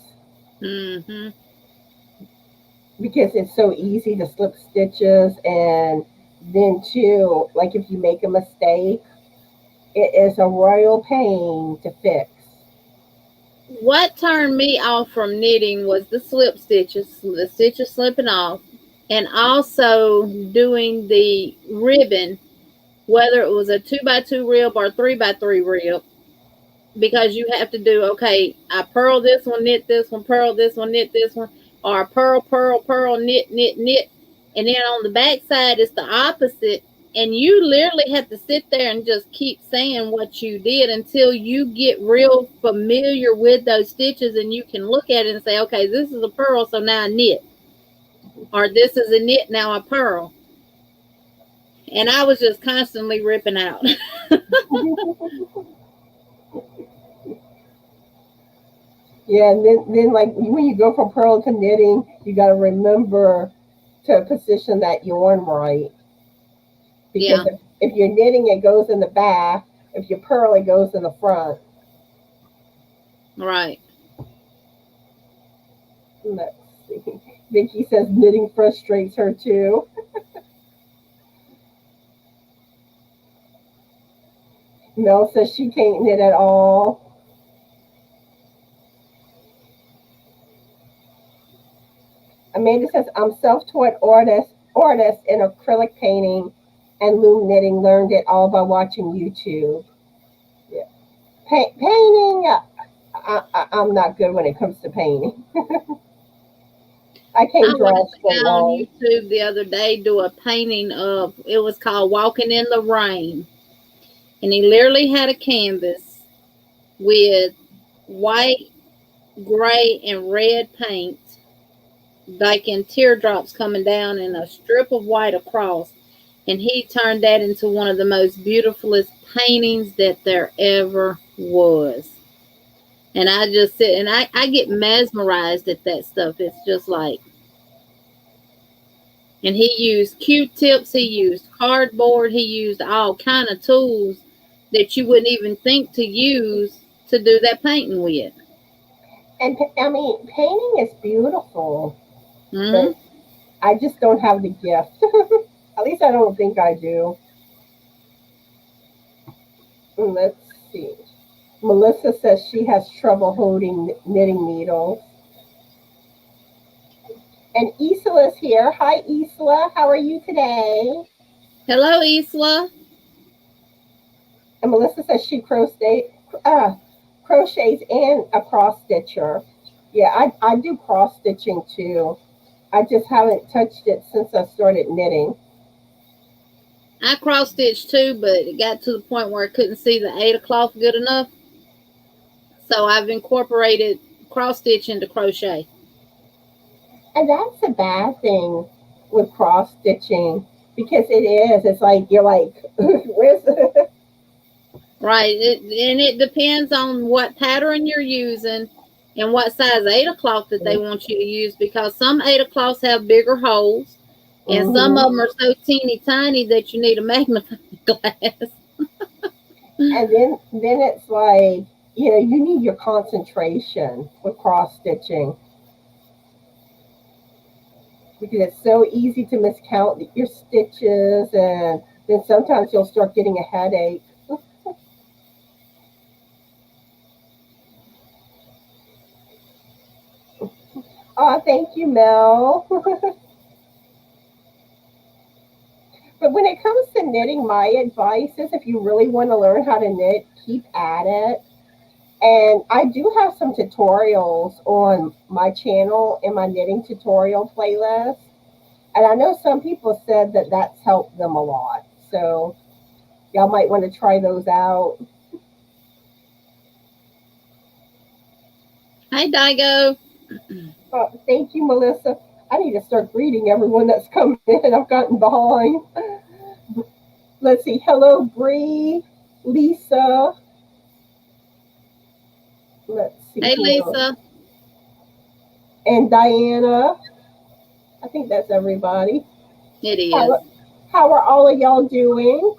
Speaker 2: Mm-hmm.
Speaker 1: because it's so easy to slip stitches, and then too, like if you make a mistake, it is a royal pain to fix.
Speaker 2: What turned me off from knitting was the stitches slipping off, and also doing the ribbon, whether it was a 2x2 rib or 3x3 rib, because you have to do, okay, I purl this one, knit this one, purl this one, knit this one, or purl, purl, purl, knit, knit, knit. And then on the back side, it's the opposite. And you literally have to sit there and just keep saying what you did until you get real familiar with those stitches and you can look at it and say, okay, this is a purl, so now I knit. Or this is a knit, now I purl. And I was just constantly ripping out.
Speaker 1: Yeah, and then like when you go from purl to knitting, you got to remember to position that yarn right. Because
Speaker 2: Yeah.
Speaker 1: if you're knitting, it goes in the back. If you purl, it goes in the front.
Speaker 2: Right.
Speaker 1: Let's see. Vicky says knitting frustrates her too. Mel says she can't knit at all. Amanda says I'm self-taught artist in acrylic painting and loom knitting. Learned it all by watching YouTube. Yeah. Painting. I'm not good when it comes to painting. I can't
Speaker 2: I
Speaker 1: draw
Speaker 2: watched a
Speaker 1: straight
Speaker 2: guy on
Speaker 1: lines.
Speaker 2: YouTube the other day do a painting of, it was called Walking in the Rain. And he literally had a canvas with white, gray, and red paint, like in teardrops coming down, and a strip of white across. And he turned that into one of the most beautifulest paintings that there ever was. And I just sit and I get mesmerized at that stuff. It's just like, and he used Q-tips, he used cardboard, he used all kind of tools that you wouldn't even think to use to do that painting with.
Speaker 1: And I mean, painting is beautiful,
Speaker 2: Mm-hmm.
Speaker 1: but I just don't have the gift. At least I don't think I do. Let's see. Melissa says she has trouble holding knitting needles. And Isola's here. Hi, Isola. How are you today?
Speaker 2: Hello, Isla.
Speaker 1: And Melissa says she crochets and a cross stitcher. Yeah, I do cross stitching too. I just haven't touched it since I started knitting.
Speaker 2: I cross stitched too, but it got to the point where I couldn't see the 8 o'clock good enough. So I've incorporated cross stitch into crochet.
Speaker 1: And that's a bad thing with cross stitching because it is. It's like you're like, where's the
Speaker 2: Right. And it depends on what pattern you're using and what size 8 o'clock that they want you to use, because some 8 o'clocks have bigger holes and some of them are so teeny tiny that you need a magnifying glass.
Speaker 1: And then it's like, you need your concentration with cross stitching because it's so easy to miscount your stitches, and then sometimes you'll start getting a headache. Oh, thank you, Mel. But when it comes to knitting, my advice is if you really want to learn how to knit, keep at it. And I do have some tutorials on my channel in my knitting tutorial playlist. And I know some people said that that's helped them a lot. So y'all might want to try those out.
Speaker 2: Hey, Daigo.
Speaker 1: Thank you, Melissa. I need to start greeting everyone that's coming in. I've gotten behind. Let's see. Hello, Bree, Lisa. Let's see.
Speaker 2: Hey, Lisa.
Speaker 1: And Diana. I think that's everybody.
Speaker 2: It is.
Speaker 1: How are all of y'all doing?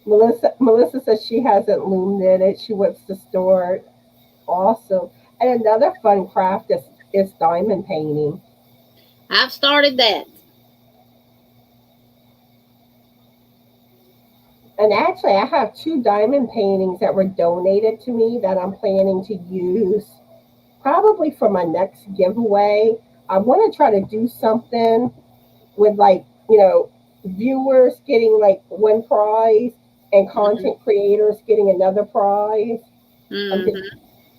Speaker 1: Melissa says she hasn't loomed in it. She wants to start. Awesome. And another fun craft is diamond painting.
Speaker 2: I've started that.
Speaker 1: And actually, I have 2 diamond paintings that were donated to me that I'm planning to use probably for my next giveaway. I want to try to do something with, like, viewers getting like one prize and content creators getting another prize.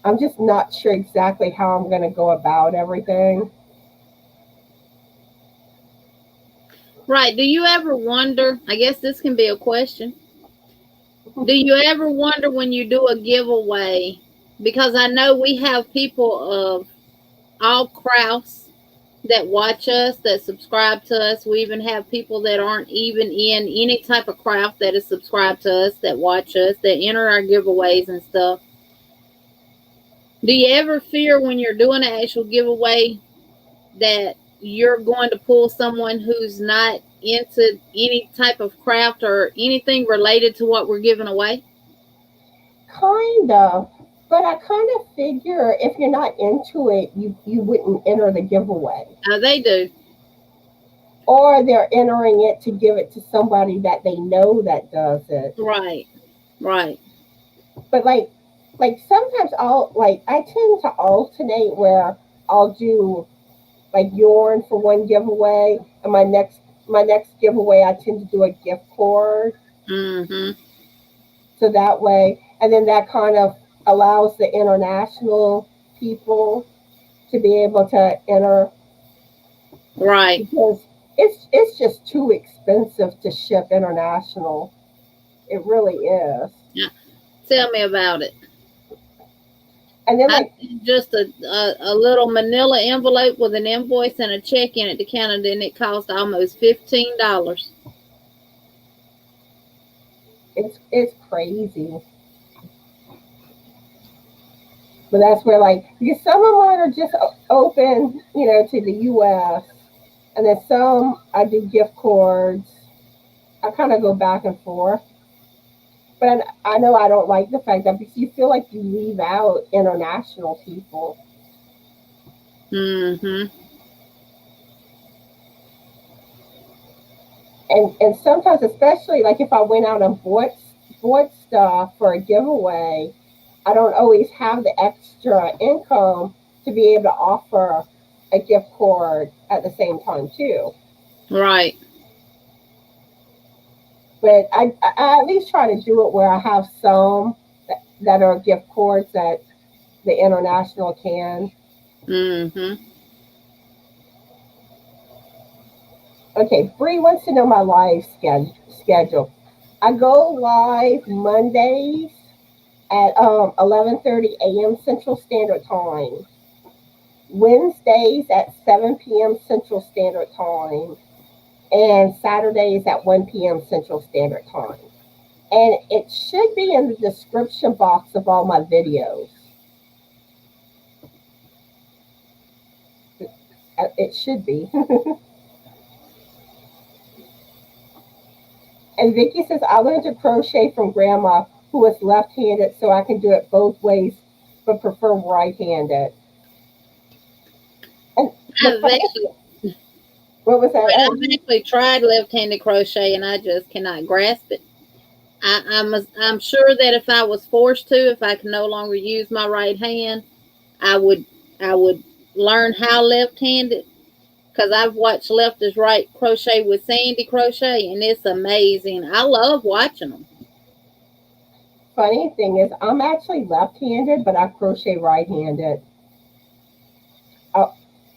Speaker 1: I'm just not sure exactly how I'm going to go about everything.
Speaker 2: Right. Do you ever wonder? I guess this can be a question. Do you ever wonder when you do a giveaway? Because I know we have people of all crafts that watch us, that subscribe to us. We even have people that aren't even in any type of craft that is subscribed to us, that watch us, that enter our giveaways and stuff. Do you ever fear when you're doing an actual giveaway that you're going to pull someone who's not into any type of craft or anything related to what we're giving away?
Speaker 1: Kind of. But I kind of figure if you're not into it, you wouldn't enter the giveaway.
Speaker 2: Oh, they do.
Speaker 1: Or they're entering it to give it to somebody that they know that does it.
Speaker 2: Right. Right.
Speaker 1: But like sometimes I tend to alternate where I'll do like yarn for one giveaway, and my next giveaway I tend to do a gift card. So that way, and then that kind of allows the international people to be able to enter.
Speaker 2: Right.
Speaker 1: Because it's just too expensive to ship international. It really is.
Speaker 2: Yeah. Tell me about it.
Speaker 1: And then
Speaker 2: just a little manila envelope with an invoice and a check in it to Canada, and it cost almost $15.
Speaker 1: It's crazy. But that's where, like, because some of mine are just open, to the U.S. And then some I do gift cards. I kind of go back and forth. But I know I don't like the fact that because you feel like you leave out international people. And sometimes, especially like if I went out and bought stuff for a giveaway, I don't always have the extra income to be able to offer a gift card at the same time too.
Speaker 2: Right.
Speaker 1: But I at least try to do it where I have some that are gift cards that the international can. Okay, Bree wants to know my live schedule. I go live Mondays at 11:30 a.m. Central Standard Time. Wednesdays at 7 p.m. Central Standard Time. And Saturdays at 1 p.m. Central Standard Time. And it should be in the description box of all my videos. It should be. And Vicky says, I learned to crochet from Grandma, who was left-handed, so I can do it both ways, but prefer right-handed. And what was that?
Speaker 2: I've actually tried left-handed crochet, and I just cannot grasp it. I'm sure that if I was forced to, if I could no longer use my right hand, I would learn how left-handed, because I've watched Left is Right crochet with Sandy crochet, and it's amazing. I love watching them.
Speaker 1: Funny thing is, I'm actually left-handed, but I crochet right-handed.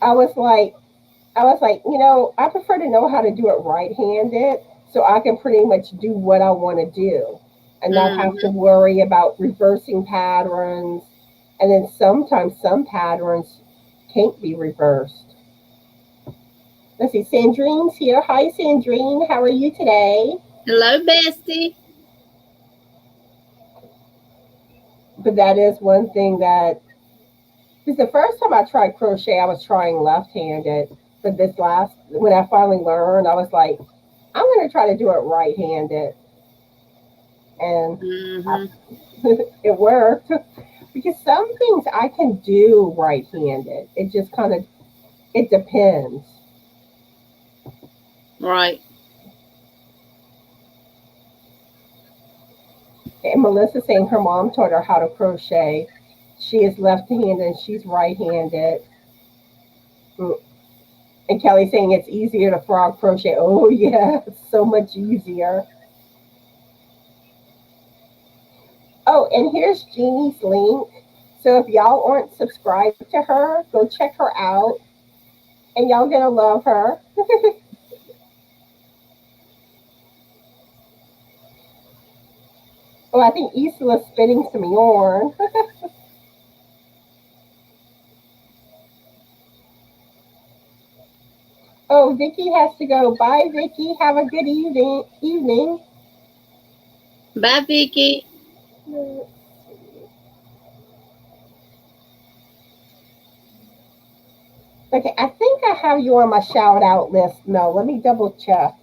Speaker 1: I was like, I prefer to know how to do it right-handed so I can pretty much do what I want to do and not have to
Speaker 2: Mm-hmm.
Speaker 1: worry about reversing patterns. And then sometimes some patterns can't be reversed. Let's see, Sandrine's here. Hi, Sandrine. How are you today?
Speaker 2: Hello, bestie.
Speaker 1: But that is one thing that, because the first time I tried crochet, I was trying left-handed. But when I finally learned, I was like, I'm going to try to do it right-handed. And I,
Speaker 2: Mm-hmm.
Speaker 1: it worked. Because some things I can do right-handed. It just it depends.
Speaker 2: Right.
Speaker 1: And Melissa saying her mom taught her how to crochet. She is left-handed and she's right-handed. Mm. And Kelly saying it's easier to frog crochet. Oh yeah, it's so much easier. Oh, and here's Jeannie's link. So if y'all aren't subscribed to her, go check her out. And y'all gonna love her. Oh, I think Isola's spinning some yarn. Oh, Vicky has to go. Bye, Vicky. Have a good evening.
Speaker 2: Bye, Vicky.
Speaker 1: Okay, I think I have you on my shout out list. No, let me double check.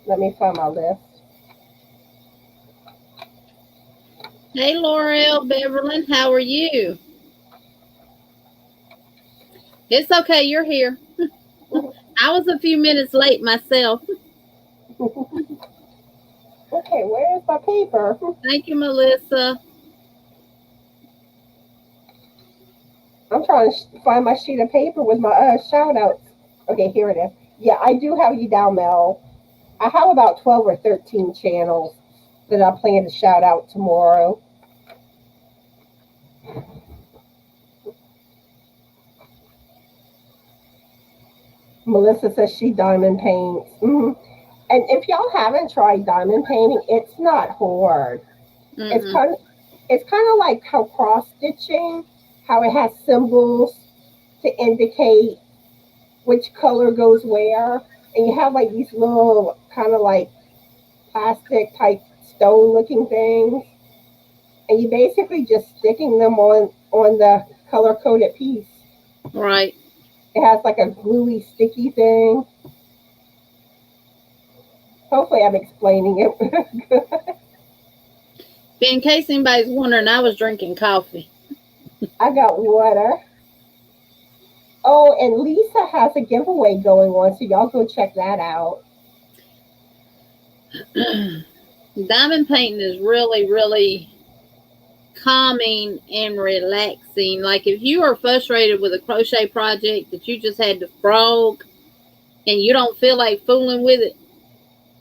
Speaker 1: Let me find my list.
Speaker 2: Hey, Laurel Beverly. How are you? It's okay. You're here. I was a few minutes late myself.
Speaker 1: Okay, where is my paper?
Speaker 2: Thank you, Melissa.
Speaker 1: I'm trying to find my sheet of paper with my shout outs. Okay, here it is. Yeah, I do have you down, Mel. I have about 12 or 13 channels that I plan to shout out tomorrow. Melissa says she diamond paints. Mm-hmm. And if y'all haven't tried diamond painting, it's not hard. It's
Speaker 2: Mm-hmm.
Speaker 1: kind of it's kind of like how cross stitching, how it has symbols to indicate which color goes where, and you have like these little kind of like plastic type stone looking things, and you basically just sticking them on the color coded piece.
Speaker 2: Right.
Speaker 1: It has like a gluey sticky thing. Hopefully I'm explaining it.
Speaker 2: In case anybody's wondering, I was drinking coffee.
Speaker 1: I got water. Oh, and Lisa has a giveaway going on, so y'all go check that out.
Speaker 2: Diamond painting is really, really calming and relaxing. Like if you are frustrated with a crochet project that you just had to frog and you don't feel like fooling with it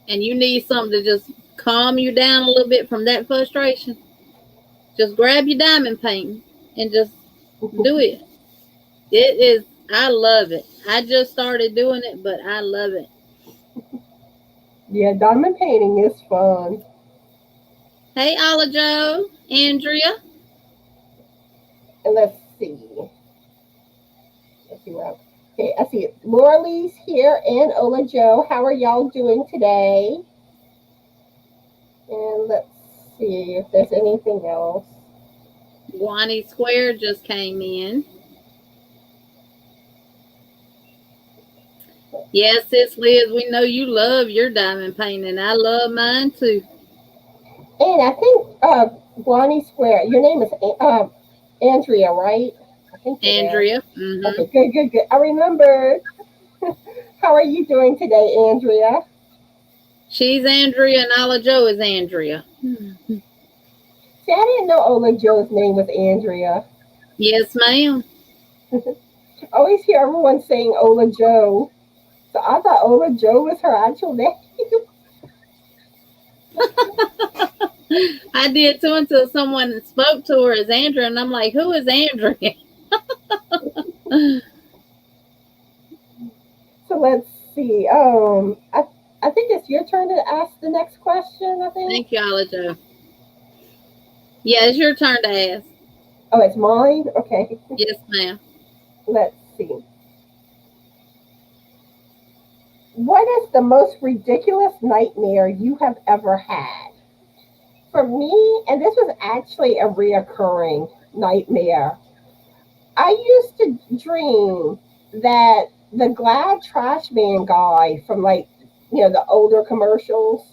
Speaker 2: and you need something to just calm you down a little bit from that frustration, just grab your diamond painting and just do it. It is, I love it. I just started doing it, but I love it.
Speaker 1: Yeah, diamond painting is fun.
Speaker 2: Hey, Ola Joe, Andrea.
Speaker 1: And let's see. Let's see where okay, I see it. Laura Lee's here and Ola Joe. How are y'all doing today? And let's see if there's anything else.
Speaker 2: Wani Square just came in. Yes, sis Liz, we know you love your diamond painting. I love mine too.
Speaker 1: And I think Bonnie Square, your name is Andrea, right? I think it is.
Speaker 2: Andrea. Mm-hmm.
Speaker 1: Okay, good. I remembered. How are you doing today, Andrea?
Speaker 2: She's Andrea and Ola Joe is Andrea.
Speaker 1: See, I didn't know Ola Joe's name was Andrea.
Speaker 2: Yes, ma'am.
Speaker 1: I always hear everyone saying Ola Joe. So I thought Ola Joe was her actual name.
Speaker 2: I did too until someone spoke to her as Andrea, and I'm like, who is Andrea?
Speaker 1: So let's see. I think it's your turn to ask the next question, I think.
Speaker 2: Thank you, Oliver. Yeah, it's your turn to ask.
Speaker 1: Oh, it's mine? Okay.
Speaker 2: Yes, ma'am.
Speaker 1: Let's see. What is the most ridiculous nightmare you have ever had? For me, and this was actually a reoccurring nightmare, I used to dream that the Glad trash man guy from, like, the older commercials,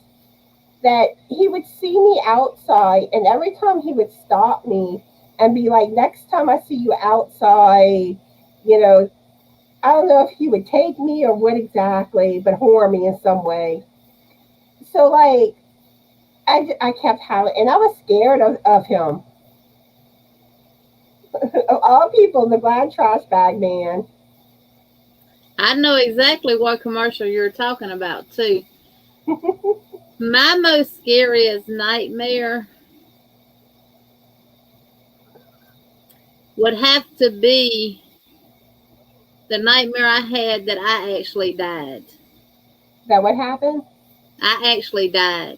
Speaker 1: that he would see me outside, and every time he would stop me and be like, next time I see you outside, you know, I don't know if he would take me or what exactly, but harm me in some way. So, like, I kept having, and I was scared of him. Of all people, the Glad trash bag man.
Speaker 2: I know exactly what commercial you're talking about, too. My most scariest nightmare would have to be the nightmare I had that I actually died.
Speaker 1: That what happened?
Speaker 2: I actually died.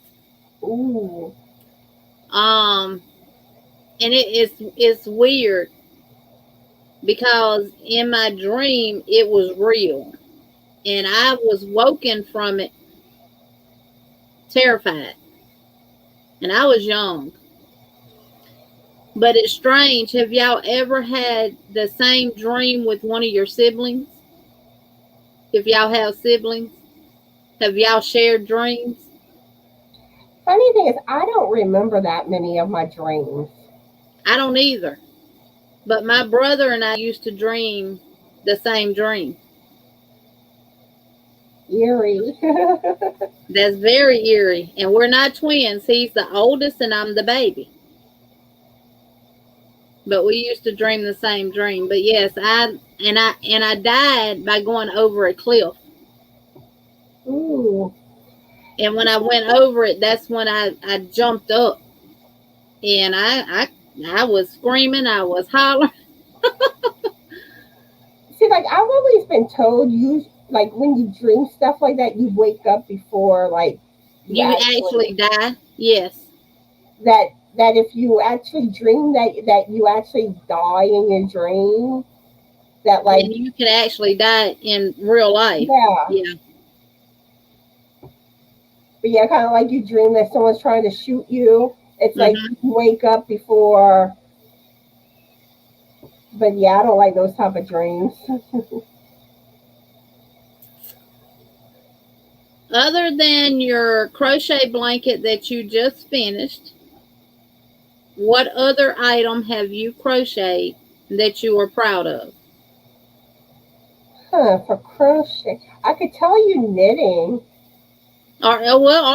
Speaker 1: Ooh.
Speaker 2: And it's weird because in my dream it was real, and I was woken from it terrified, and I was young. But it's strange. Have y'all ever had the same dream with one of your siblings? If y'all have siblings, have y'all shared dreams?
Speaker 1: Funny thing is, I don't remember that many of my dreams.
Speaker 2: I don't either. But my brother and I used to dream the same dream.
Speaker 1: Eerie.
Speaker 2: That's very eerie. And we're not twins. He's the oldest and I'm the baby. But we used to dream the same dream. But yes, I died by going over a cliff.
Speaker 1: Ooh.
Speaker 2: And when I went over it, that's when I jumped up. And I was screaming, I was hollering.
Speaker 1: See, like, I've always been told, like, when you dream stuff like that, you wake up before, like,
Speaker 2: You actually die? Yes.
Speaker 1: That if you actually dream that you actually die in your dream, that, like,
Speaker 2: And you could actually die in real life.
Speaker 1: yeah.
Speaker 2: Yeah.
Speaker 1: But yeah, kind of like you dream that someone's trying to shoot you. It's like
Speaker 2: Mhm.
Speaker 1: you wake up before. But yeah, I don't like those type of dreams.
Speaker 2: Other than your crochet blanket that you just finished, what other item have you crocheted that you are proud of?
Speaker 1: For crochet, I could tell you knitting.
Speaker 2: Or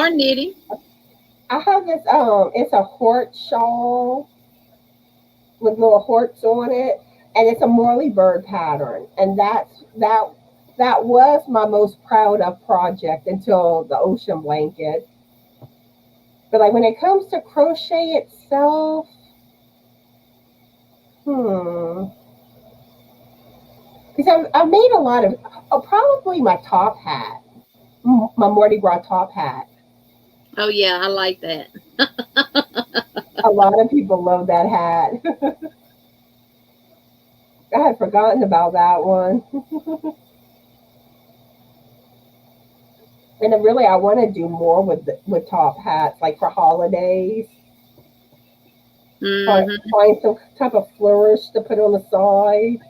Speaker 2: knitting.
Speaker 1: I have this it's a hort shawl with little horts on it, and it's a Morley bird pattern, and that was my most proud of project until the ocean blanket. But, like, when it comes to crochet itself, because I've made a lot of, probably my top hat, my Mardi Gras top hat.
Speaker 2: Oh yeah, I like that.
Speaker 1: A lot of people love that hat. I had forgotten about that one. And then really, I want to do more with top hats, like for holidays. Find some type of flourish to put on the side.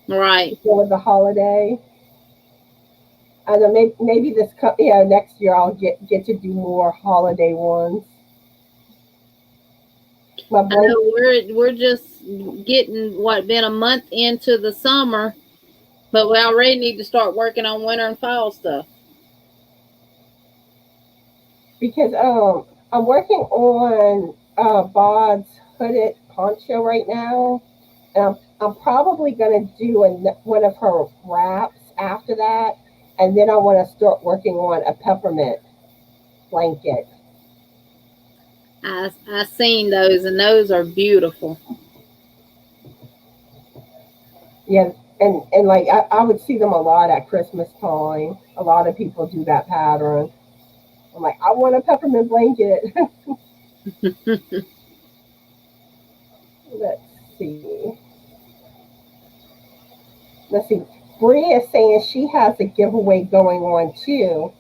Speaker 2: Right.
Speaker 1: With the holiday. And then maybe next year I'll get to do more holiday ones.
Speaker 2: I know we're just getting been a month into the summer, but we already need to start working on winter and fall stuff.
Speaker 1: Because I'm working on Bod's hooded poncho right now, and I'm probably gonna do one of her wraps after that, and then I want to start working on a peppermint blanket.
Speaker 2: I seen those, and those are beautiful.
Speaker 1: Yeah, and like I would see them a lot at Christmas time. A lot of people do that pattern. I'm like, I want a peppermint blanket. Let's see. Let's see. Bree is saying she has a giveaway going on too.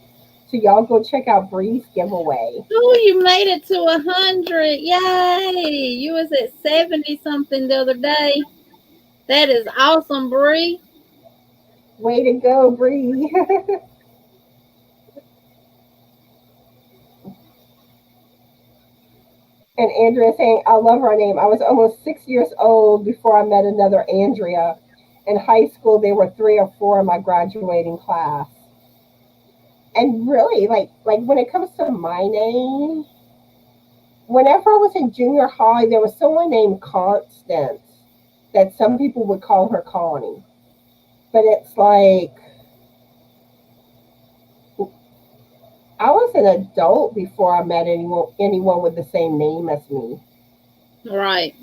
Speaker 1: So y'all go check out Bree's giveaway.
Speaker 2: Oh, you made it to 100! Yay! You was at 70 something the other day. That is awesome, Bree.
Speaker 1: Way to go, Bree. And Andrea is saying, I love her name. I was almost 6 years old before I met another Andrea. In high school, there were 3 or 4 in my graduating class. And really, like when it comes to my name, whenever I was in junior high, there was someone named Constance that some people would call her Connie. But it's like I was an adult before I met anyone with the same name as me.
Speaker 2: Right.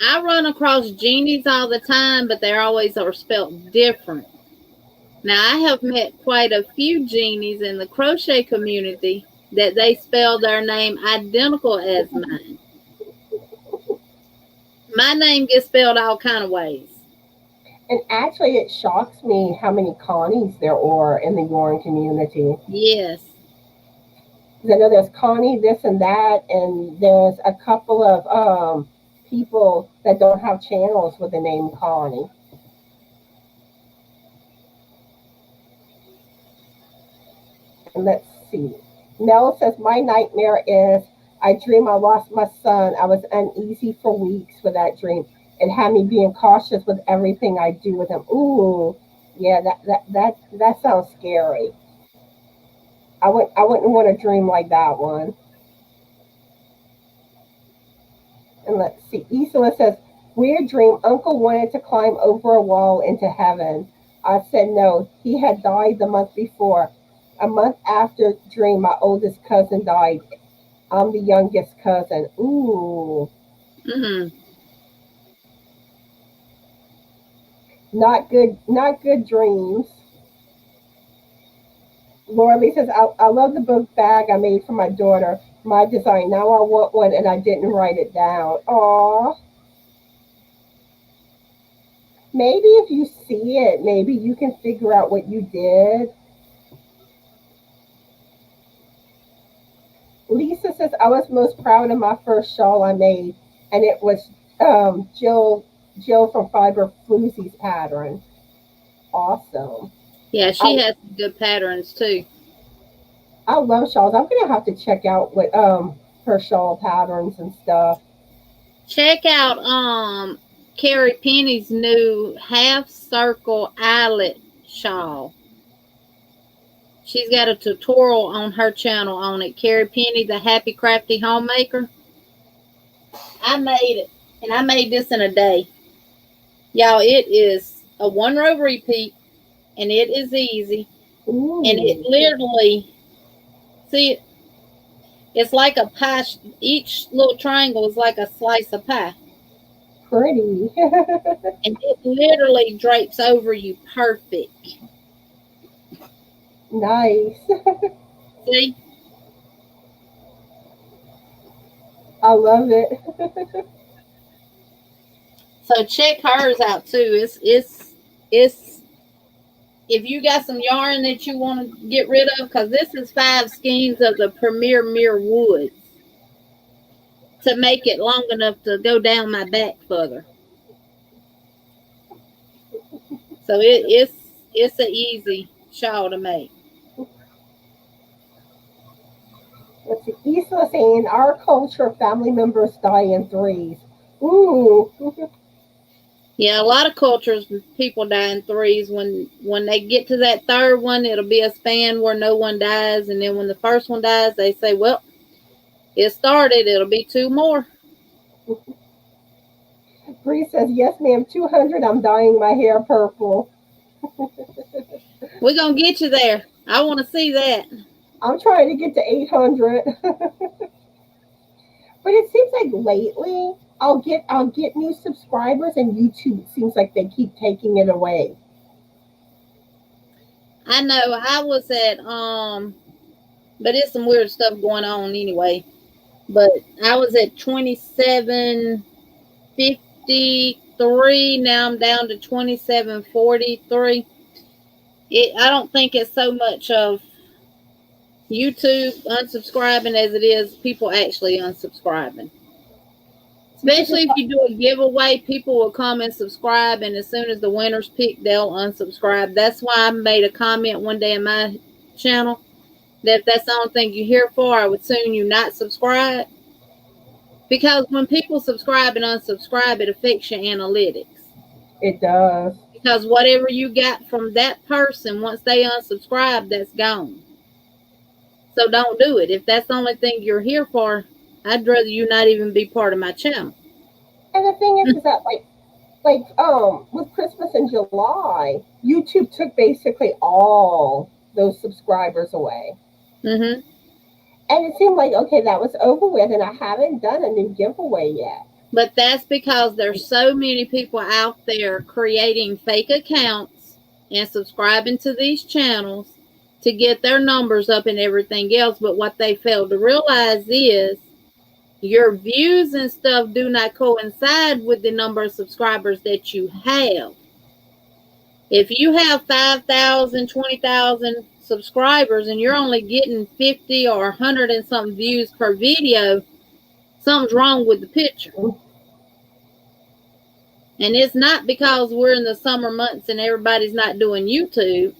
Speaker 2: I run across Jeannies all the time, but they always are spelled different. Now, I have met quite a few Jeannies in the crochet community that they spell their name identical as mine. My name gets spelled all kind of ways.
Speaker 1: And actually, it shocks me how many Connies there are in the yarn community.
Speaker 2: Yes.
Speaker 1: I know there's Connie this and that, and there's a couple of people that don't have channels with the name Connie. And let's see. Mel says, my nightmare is I dream I lost my son. I was uneasy for weeks with that dream. It had me being cautious with everything I do with him. Ooh, yeah, that sounds scary. I wouldn't want to dream like that one. And let's see. Isla says, weird dream. Uncle wanted to climb over a wall into heaven. I said no. He had died the month before. A month after dream, my oldest cousin died. I'm the youngest cousin. Ooh.
Speaker 2: Mm-hmm.
Speaker 1: Not good dreams. Laura Lee says, I love the book bag I made for my daughter. My design. Now I want one and I didn't write it down. Aw. Maybe if you see it, maybe you can figure out what you did. Lisa says, I was most proud of my first shawl I made, and it was Jill from Fiber Floozy's pattern. Awesome.
Speaker 2: Yeah, she has some good patterns too.
Speaker 1: I love shawls. I'm gonna have to check out what her shawl patterns and stuff.
Speaker 2: Check out Carrie Penny's new half circle eyelet shawl. She's got a tutorial on her channel on it. Carrie Penny, the Happy Crafty Homemaker. I made it, and I made this in a day. Y'all, it is a 1-row repeat, and it is easy.
Speaker 1: Ooh.
Speaker 2: And it literally, see, it's like a pie. Each little triangle is like a slice of pie.
Speaker 1: Pretty.
Speaker 2: And it literally drapes over you perfect.
Speaker 1: Nice.
Speaker 2: See?
Speaker 1: I love it.
Speaker 2: So check hers out too. It's if you got some yarn that you want to get rid of, because this is 5 skeins of the Premier Mere Woods to make it long enough to go down my back further. So it's an easy shawl to make.
Speaker 1: Let's see. Isla saying, in our culture, family members die in 3s. Ooh.
Speaker 2: Yeah, a lot of cultures, people die in 3s. When they get to that 3rd one, it'll be a span where no one dies. And then when the first one dies, they say, well, it started. It'll be 2 more.
Speaker 1: Bree says, yes, ma'am, 200. I'm dyeing my hair purple.
Speaker 2: We're going to get you there. I want to see that.
Speaker 1: I'm trying to get to 800. But it seems like lately I'll get new subscribers, and YouTube seems like they keep taking it away.
Speaker 2: I know I was at but it's some weird stuff going on anyway. But I was at 2753. Now I'm down to 2743. I don't think it's so much of YouTube unsubscribing as it is people actually unsubscribing. Especially if you do a giveaway, people will come and subscribe, and as soon as the winners pick, they'll unsubscribe. That's why I made a comment one day in my channel that if that's the only thing you're here for, I would soon you not subscribe. Because when people subscribe and unsubscribe, it affects your analytics.
Speaker 1: It does.
Speaker 2: Because whatever you got from that person, once they unsubscribe, that's gone. So don't do it. If that's the only thing you're here for, I'd rather you not even be part of my channel.
Speaker 1: And the thing is that with Christmas in July, YouTube took basically all those subscribers away.
Speaker 2: Mm-hmm.
Speaker 1: And it seemed like, okay, that was over with, and I haven't done a new giveaway yet.
Speaker 2: But that's because there's so many people out there creating fake accounts and subscribing to these channels to get their numbers up and everything else. But what they fail to realize is your views and stuff do not coincide with the number of subscribers that you have. If you have 5,000, 20,000 subscribers and you're only getting 50 or 100 and something views per video, something's wrong with the picture. And it's not because we're in the summer months and everybody's not doing YouTube,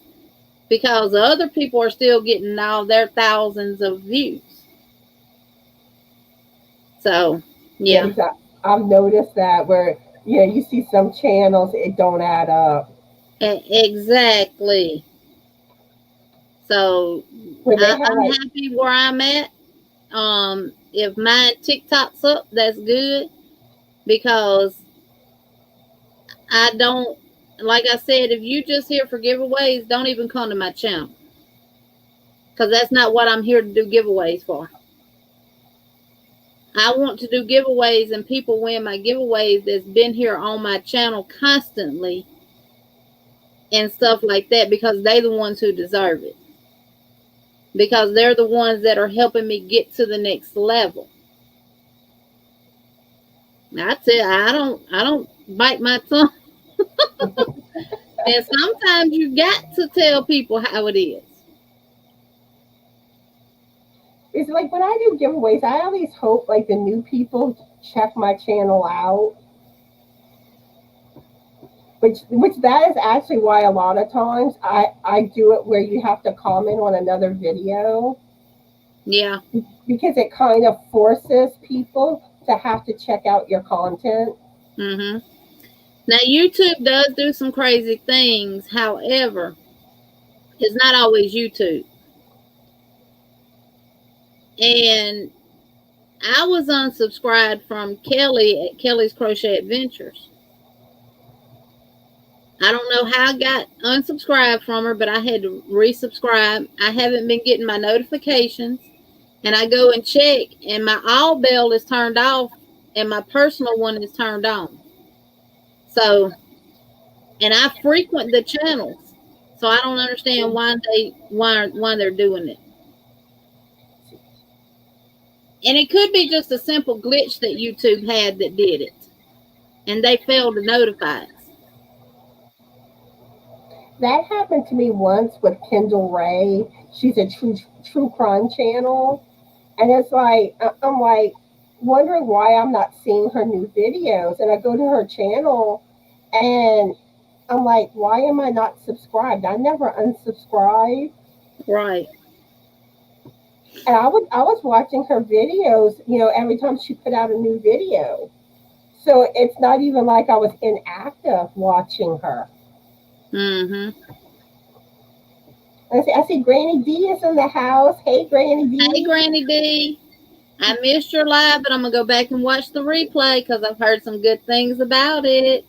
Speaker 2: because other people are still getting all their thousands of views. So, yeah.
Speaker 1: Exactly. I've noticed that where, you see some channels, it don't add up.
Speaker 2: Exactly. So, I'm happy where I'm at. If my TikTok's up, that's good, because I don't, like I said, if you just here for giveaways, don't even come to my channel, because that's not what I'm here to do giveaways for. I want to do giveaways and people win my giveaways that's been here on my channel constantly and stuff like that, because they're the ones who deserve it. Because they're the ones that are helping me get to the next level. I tell you, I don't bite my tongue. And sometimes you got to tell people how it is.
Speaker 1: It's like when I do giveaways, I always hope like the new people check my channel out. Which that is actually why a lot of times I do it where you have to comment on another video.
Speaker 2: Yeah.
Speaker 1: Because it kind of forces people to have to check out your content.
Speaker 2: Mm-hmm. Now, YouTube does do some crazy things. However, it's not always YouTube. And I was unsubscribed from Kelly at Kelly's Crochet Adventures. I don't know how I got unsubscribed from her, but I had to resubscribe. I haven't been getting my notifications. And I go and check, and my all bell is turned off, and my personal one is turned on. So, and I frequent the channels, so I don't understand why they're doing it. And it could be just a simple glitch that YouTube had that did it, and they failed to notify us.
Speaker 1: That happened to me once with Kendall Ray. She's a true crime channel, and it's like I'm like wondering why I'm not seeing her new videos, and I go to her channel, and I'm like, why am I not subscribed? I never unsubscribed.
Speaker 2: Right.
Speaker 1: And I was watching her videos, every time she put out a new video. So it's not even like I was inactive watching her.
Speaker 2: Mm-hmm.
Speaker 1: I see Granny D is in the house. Hey, Granny D.
Speaker 2: Hey, Granny D. I missed your live, but I'm going to go back and watch the replay because I've heard some good things about it.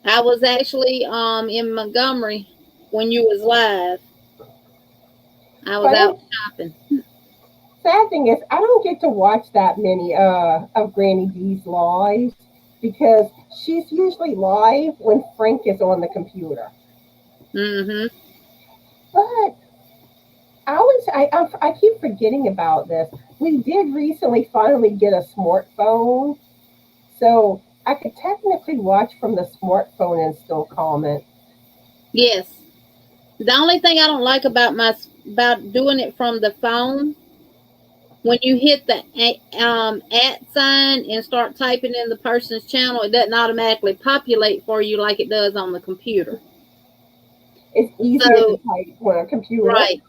Speaker 2: I was actually in Montgomery when you was live. I was out shopping.
Speaker 1: Sad thing is, I don't get to watch that many of Granny D's lives because she's usually live when Frank is on the computer.
Speaker 2: Mm-hmm.
Speaker 1: But I keep forgetting about this. We did recently finally get a smartphone, so I could technically watch from the smartphone and still comment.
Speaker 2: Yes. The only thing I don't like about doing it from the phone, when you hit the at sign and start typing in the person's channel, it doesn't automatically populate for you like it does on the computer.
Speaker 1: It's easier to type on a computer.
Speaker 2: Right.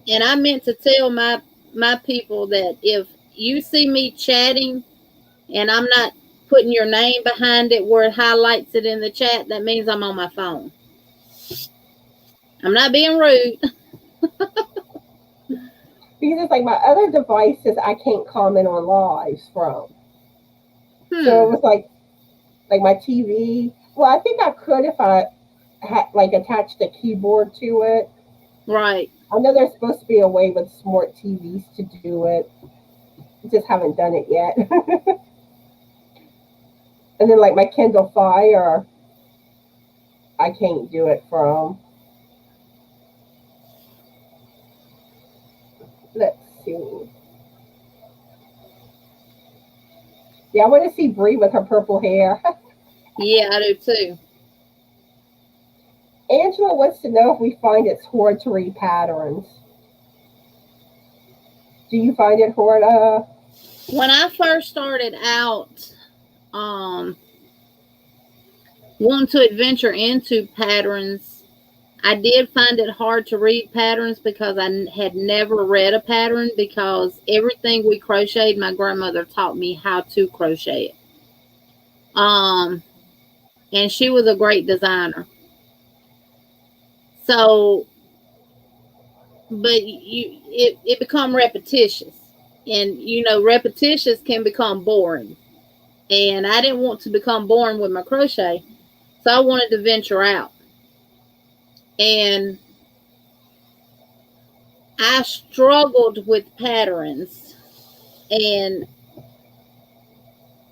Speaker 2: And I meant to tell my people that if you see me chatting and I'm not putting your name behind it where it highlights it in the chat, that means I'm on my phone. I'm not being rude.
Speaker 1: Because it's like my other devices I can't comment on lives from. So it was like my TV. Well, I think I could if I had attached a keyboard to it.
Speaker 2: Right.
Speaker 1: I know there's supposed to be a way with smart TVs to do it. Just haven't done it yet. And then my Kindle Fire, I can't do it from. Let's see. Yeah, I want to see Bree with her purple hair.
Speaker 2: Yeah, I do too.
Speaker 1: Angela wants to know if we find it's hard to read patterns. Do you find it hard?
Speaker 2: When I first started out, wanting to adventure into patterns, I did find it hard to read patterns because I had never read a pattern, because everything we crocheted, my grandmother taught me how to crochet it. And she was a great designer. So, but it become repetitious, and repetitious can become boring. And I didn't want to become boring with my crochet, so I wanted to venture out. And I struggled with patterns, and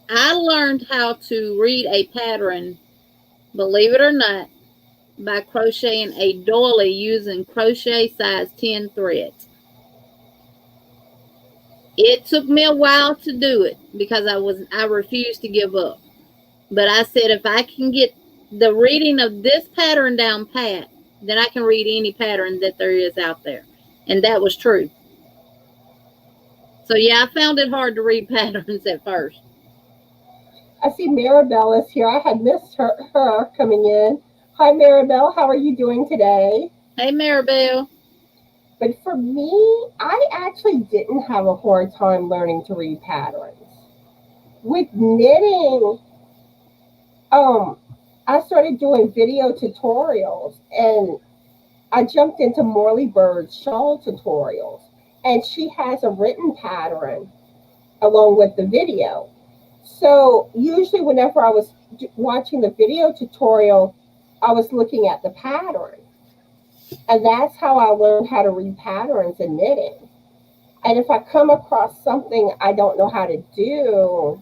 Speaker 2: I learned how to read a pattern, believe it or not, by crocheting a doily using crochet size 10 threads. It took me a while to do it because I refused to give up. But I said, if I can get the reading of this pattern down pat, then I can read any pattern that there is out there. And that was true. So yeah, I found it hard to read patterns at first.
Speaker 1: I see Maribel is here. I had missed her coming in. Hi, Maribel. How are you doing today?
Speaker 2: Hey, Maribel.
Speaker 1: But for me, I actually didn't have a hard time learning to read patterns. With knitting, I started doing video tutorials, and I jumped into Morley Bird's shawl tutorials, and she has a written pattern along with the video. So usually whenever I was watching the video tutorial, I was looking at the pattern. And that's how I learned how to read patterns in knitting. And if I come across something I don't know how to do,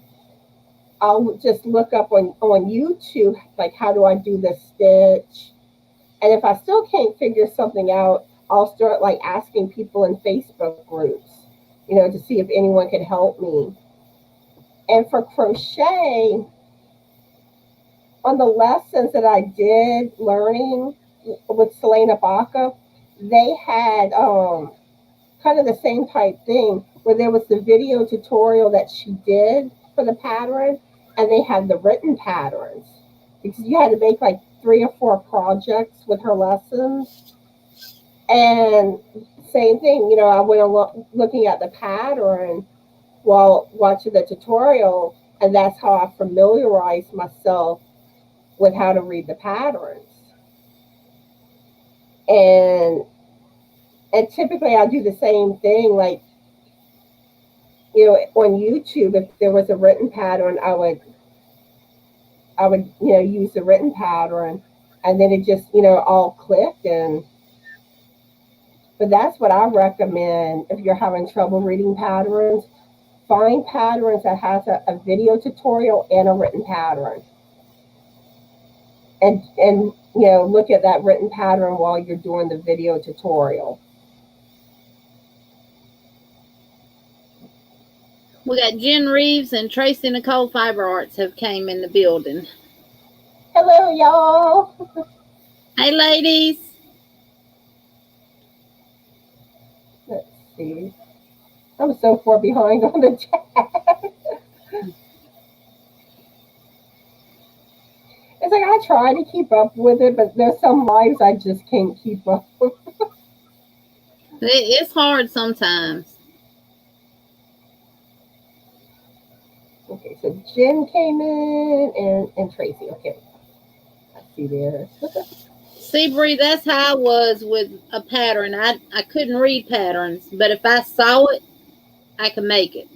Speaker 1: I'll just look up on YouTube, like, how do I do this stitch? And if I still can't figure something out, I'll start asking people in Facebook groups, to see if anyone could help me. And for crochet, on the lessons that I did learning with Selena Baca, they had kind of the same type thing where there was the video tutorial that she did for the pattern, and they had the written patterns, because you had to make 3 or 4 projects with her lessons. And same thing, I went looking at the pattern while watching the tutorial, and that's how I familiarized myself with how to read the patterns. And typically I do the same thing, on YouTube. If there was a written pattern, I would use the written pattern, and then it just all clicked, and But that's what I recommend if you're having trouble reading patterns. Find patterns that has a video tutorial and a written pattern. And look at that written pattern while you're doing the video tutorial.
Speaker 2: We got Jen Reeves and Tracy Nicole Fiber Arts have came in the building.
Speaker 1: Hello, y'all.
Speaker 2: Hey, ladies.
Speaker 1: Let's see. I'm so far behind on the chat. It's like I try to keep up with it, but there's some lives I just can't keep up with.
Speaker 2: It's hard sometimes.
Speaker 1: Okay, so Jen came in and Tracy. Okay, I see there.
Speaker 2: See, Bree, that's how I was with a pattern. I couldn't read patterns, but if I saw it, I could make it.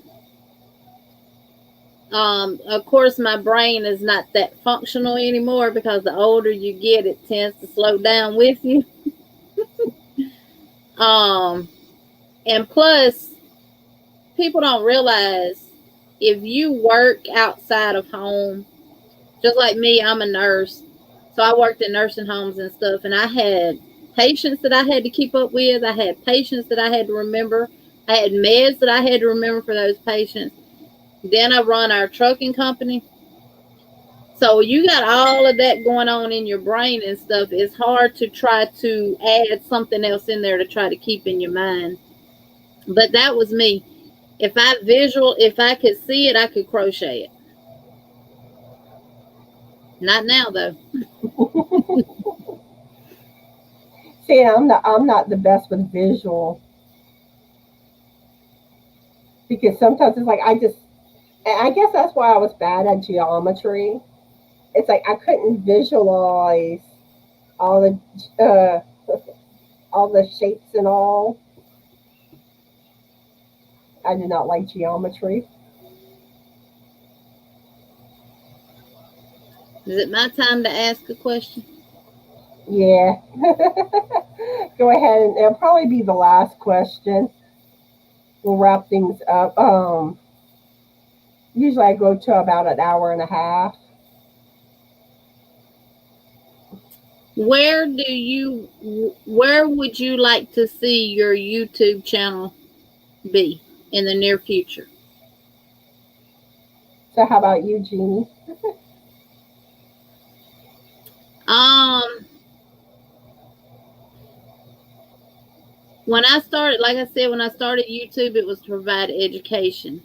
Speaker 2: Of course, my brain is not that functional anymore because the older you get, it tends to slow down with you. And plus, people don't realize if you work outside of home, just like me, I'm a nurse. So I worked in nursing homes and stuff, and I had patients that I had to keep up with. I had patients that I had to remember. I had meds that I had to remember for those patients. Then I run our trucking company. So you got all of that going on in your brain and stuff. It's hard to try to add something else in there to try to keep in your mind. But that was me. If I could see it, I could crochet it. Not now, though.
Speaker 1: See, I'm not the best with visual. Because sometimes it's like I guess that's why I was bad at geometry. It's like I couldn't visualize all the shapes and all. I did not like geometry.
Speaker 2: Is it my time to ask a question?
Speaker 1: Yeah. Go ahead, and it'll probably be the last question. We'll wrap things up. Usually I go to about an hour and a half.
Speaker 2: Where would you like to see your YouTube channel be in the near future?
Speaker 1: So how about you, Jeannie?
Speaker 2: When I started, like I said, when I started YouTube, it was to provide education.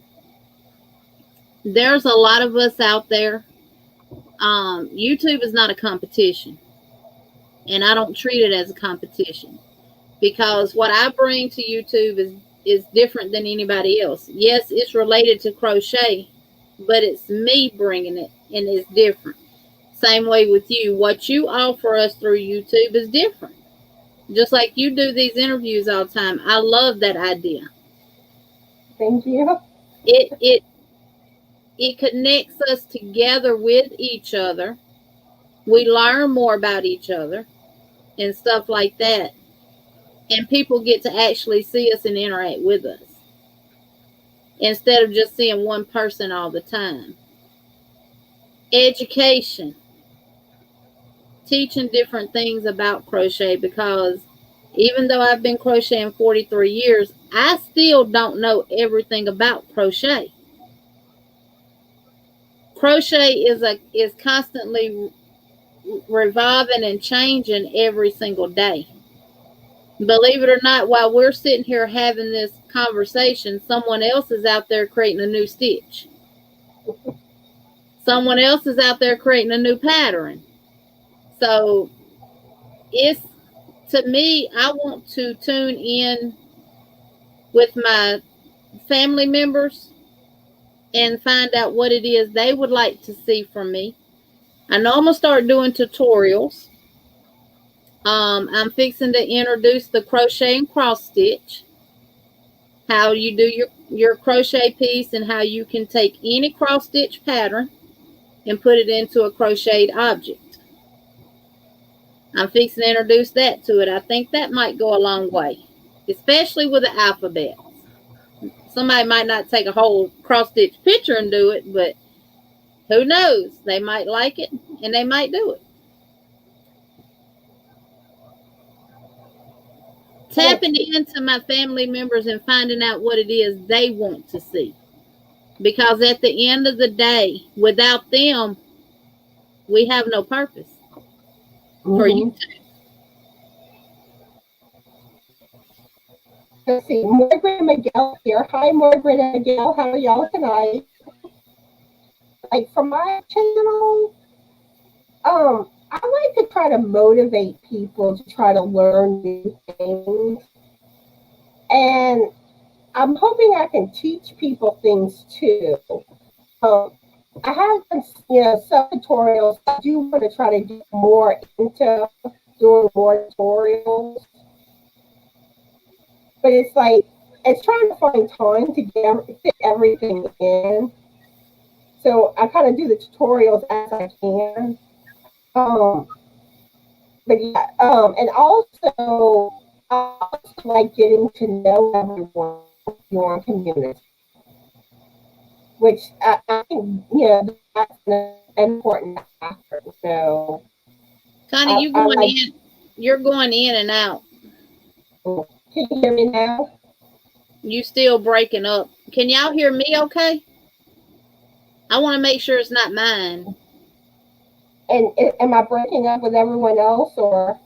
Speaker 2: There's a lot of us out there. YouTube is not a competition. And I don't treat it as a competition. Because what I bring to YouTube is different than anybody else. Yes, it's related to crochet, but it's me bringing it, and it's different. Same way with you. What you offer us through YouTube is different. Just like you do these interviews all the time. I love that idea.
Speaker 1: Thank you.
Speaker 2: It connects us together with each other. We learn more about each other and stuff like that. And people get to actually see us and interact with us instead of just seeing one person all the time. Education. Teaching different things about crochet, because even though I've been crocheting 43 years, I still don't know everything about crochet. Crochet is constantly revolving and changing every single day. Believe it or not, while we're sitting here having this conversation, someone else is out there creating a new stitch. Someone else is out there creating a new pattern. So to me, I want to tune in with my family members and find out what it is they would like to see from me. I know I'm going to start doing tutorials. I'm fixing to introduce the crochet and cross stitch. How you do your crochet piece and how you can take any cross stitch pattern and put it into a crocheted object. I'm fixing to introduce that to it. I think that might go a long way. especially with the alphabets. Somebody might not take a whole cross-stitch picture and do it, but who knows? They might like it and they might do it. Tapping into my family members and finding out what it is they want to see. Because at the end of the day, without them, we have no purpose for you two.
Speaker 1: Let's see, Margaret and Miguel here. Hi, Margaret and Miguel. How are y'all tonight? Like for my channel, I like to try to motivate people to try to learn new things. And I'm hoping I can teach people things too. I have some tutorials. I do want to try to get more into doing more tutorials. But it's like, it's trying to find time to fit everything in. So I kind of do the tutorials as I can. But yeah, and also, I also like getting to know everyone in your community, which I think, that's an important factor. So,
Speaker 2: Connie, you're going in and out.
Speaker 1: Can you hear me now?
Speaker 2: You still breaking up. Can y'all hear me okay? I want to make sure it's not mine.
Speaker 1: And am I breaking up with everyone else, or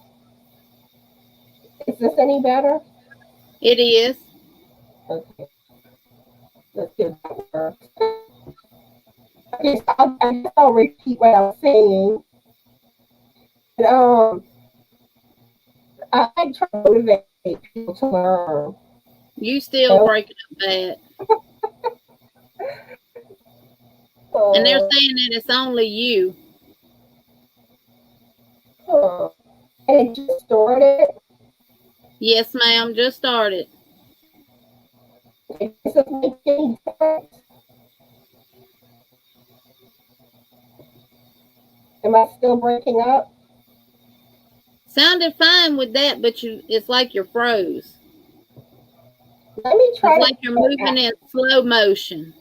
Speaker 1: is this any better?
Speaker 2: It is.
Speaker 1: Okay. Let's see if that works. Okay, so I guess I'll repeat what I was saying. But, I like to motivate people to learn.
Speaker 2: You still breaking up bad. And they're saying that it's only you.
Speaker 1: And it just started?
Speaker 2: Yes, ma'am, just started.
Speaker 1: Does this make any difference? Am I still breaking up?
Speaker 2: Sounded fine with that, but it's like you're froze.
Speaker 1: Let me try.
Speaker 2: It's like you're moving in slow motion.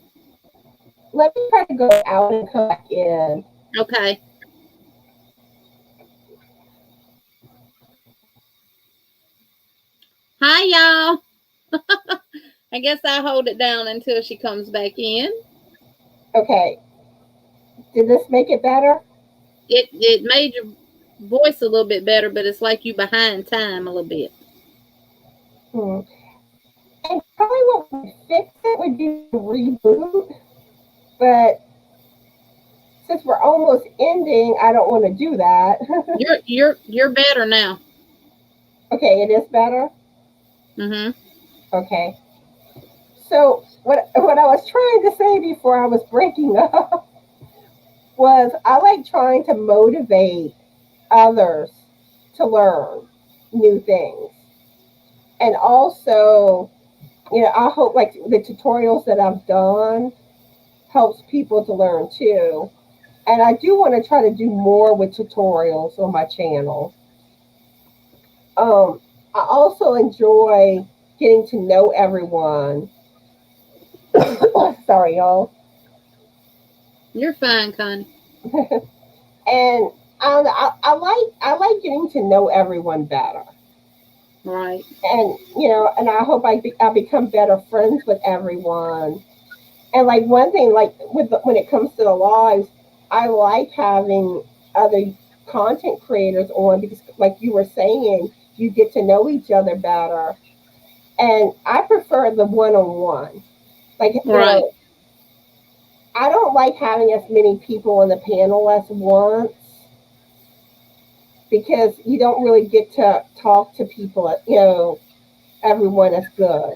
Speaker 1: Let me try to go out and come back in.
Speaker 2: Okay. Hi, y'all. I guess I'll hold it down until she comes back in.
Speaker 1: Okay. Did this make it better?
Speaker 2: It made your voice a little bit better, but it's like you behind time a little bit.
Speaker 1: And probably what would fix it would be to reboot. But since we're almost ending, I don't want to do that.
Speaker 2: You're better now.
Speaker 1: Okay, it is better?
Speaker 2: Mm-hmm.
Speaker 1: Okay. So what I was trying to say before I was breaking up was I like trying to motivate others to learn new things. And also, I hope like the tutorials that I've done helps people to learn too. And I do want to try to do more with tutorials on my channel. I also enjoy getting to know everyone. Sorry, y'all.
Speaker 2: You're fine, Connie.
Speaker 1: And I like getting to know everyone better.
Speaker 2: Right.
Speaker 1: And and I hope I become better friends with everyone. And like one thing, like when it comes to the lives, I like having other content creators on because, like you were saying, you get to know each other better. And I prefer the one-on-one. Like,
Speaker 2: right.
Speaker 1: I don't like having as many people on the panel as once because you don't really get to talk to people, everyone as good.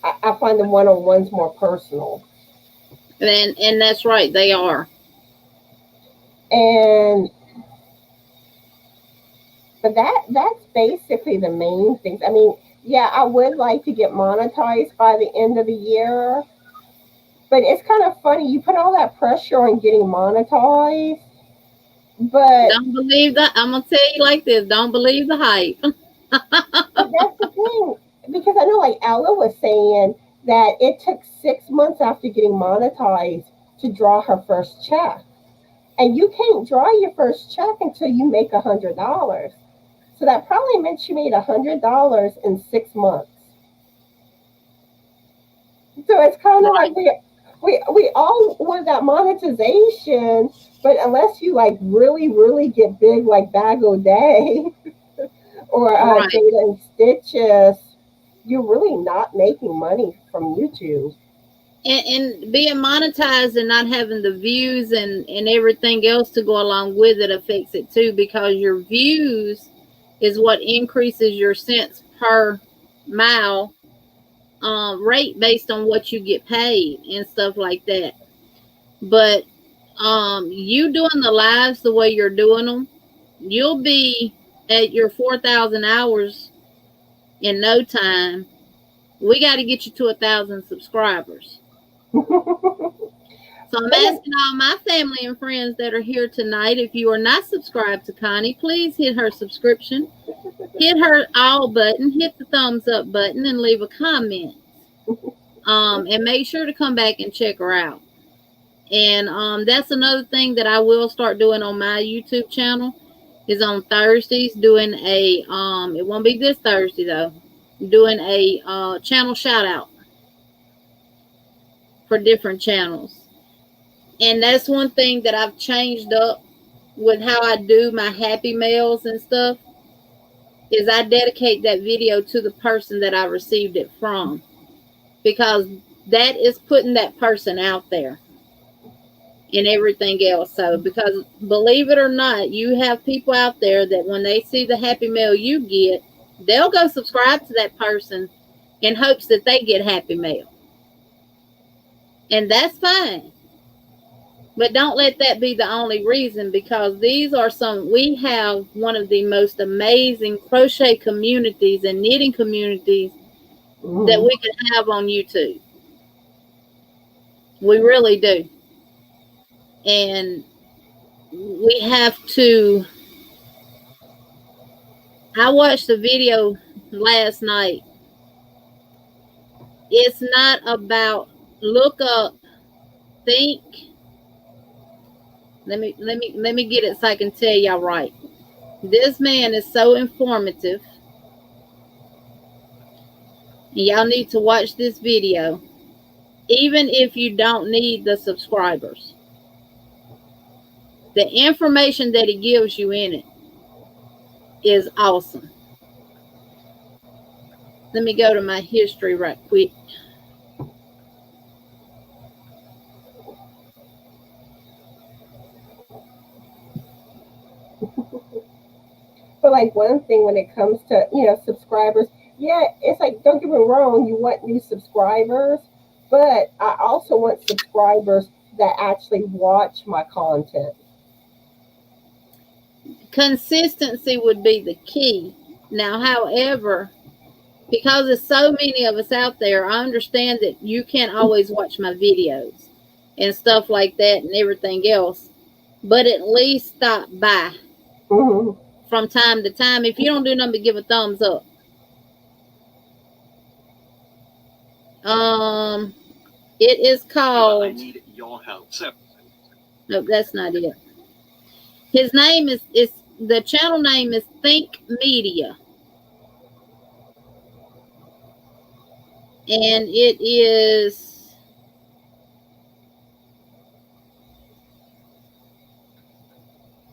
Speaker 1: I find the one-on-ones more personal.
Speaker 2: And that's right, they are.
Speaker 1: But that's basically the main things. I mean, yeah, I would like to get monetized by the end of the year. But it's kind of funny. You put all that pressure on getting monetized, but
Speaker 2: don't believe that. I'm gonna tell you like this: don't believe the hype.
Speaker 1: But that's the thing. because I know like Ella was saying that it took 6 months after getting monetized to draw her first check. And you can't draw your first check until you make $100. So that probably meant she made $100 in 6 months. So it's kind of like we all want that monetization, but unless you like really get big like Bag O Day or
Speaker 2: Right.
Speaker 1: Data and Stitches, you're really not making money from YouTube.
Speaker 2: And being monetized and not having the views and everything else to go along with it affects it too, because your views is what increases your cents per mile rate based on what you get paid and stuff like that. But you doing the lives the way you're doing them, you'll be at your 4,000 hours in no time. We got to get you to 1,000 subscribers. So I'm asking all my family and friends that are here tonight, if you are not subscribed to Connie, please hit her subscription, hit her all button, hit the thumbs up button, and leave a comment. And make sure to come back and check her out. And that's another thing that I will start doing on my YouTube channel is on Thursdays doing a it won't be this Thursday though, doing a channel shout out for different channels. And that's one thing that I've changed up with how I do my happy mails and stuff, is I dedicate that video to the person that I received it from, because that is putting that person out there and everything else. So, because believe it or not, you have people out there that when they see the happy mail you get, they'll go subscribe to that person in hopes that they get happy mail. And that's fine. But don't let that be the only reason, because we have one of the most amazing crochet communities and knitting communities that we can have on YouTube. We really do. And we have to, I watched the video last night. It's not about look up, think. Let me get it so I can tell y'all right. This man is so informative. And y'all need to watch this video, even if you don't need the subscribers. The information that he gives you in it is awesome. Let me go to my history right quick.
Speaker 1: But like one thing when it comes to, subscribers, yeah, it's like, don't get me wrong, you want new subscribers, but I also want subscribers that actually watch my content.
Speaker 2: Consistency would be the key. Now, however, because there's so many of us out there, I understand that you can't always watch my videos and stuff like that and everything else, but at least stop by from time to time. If you don't do nothing but give a thumbs up. It is called, I need your help. No, that's not it. His name is the channel name is Think Media. And it is,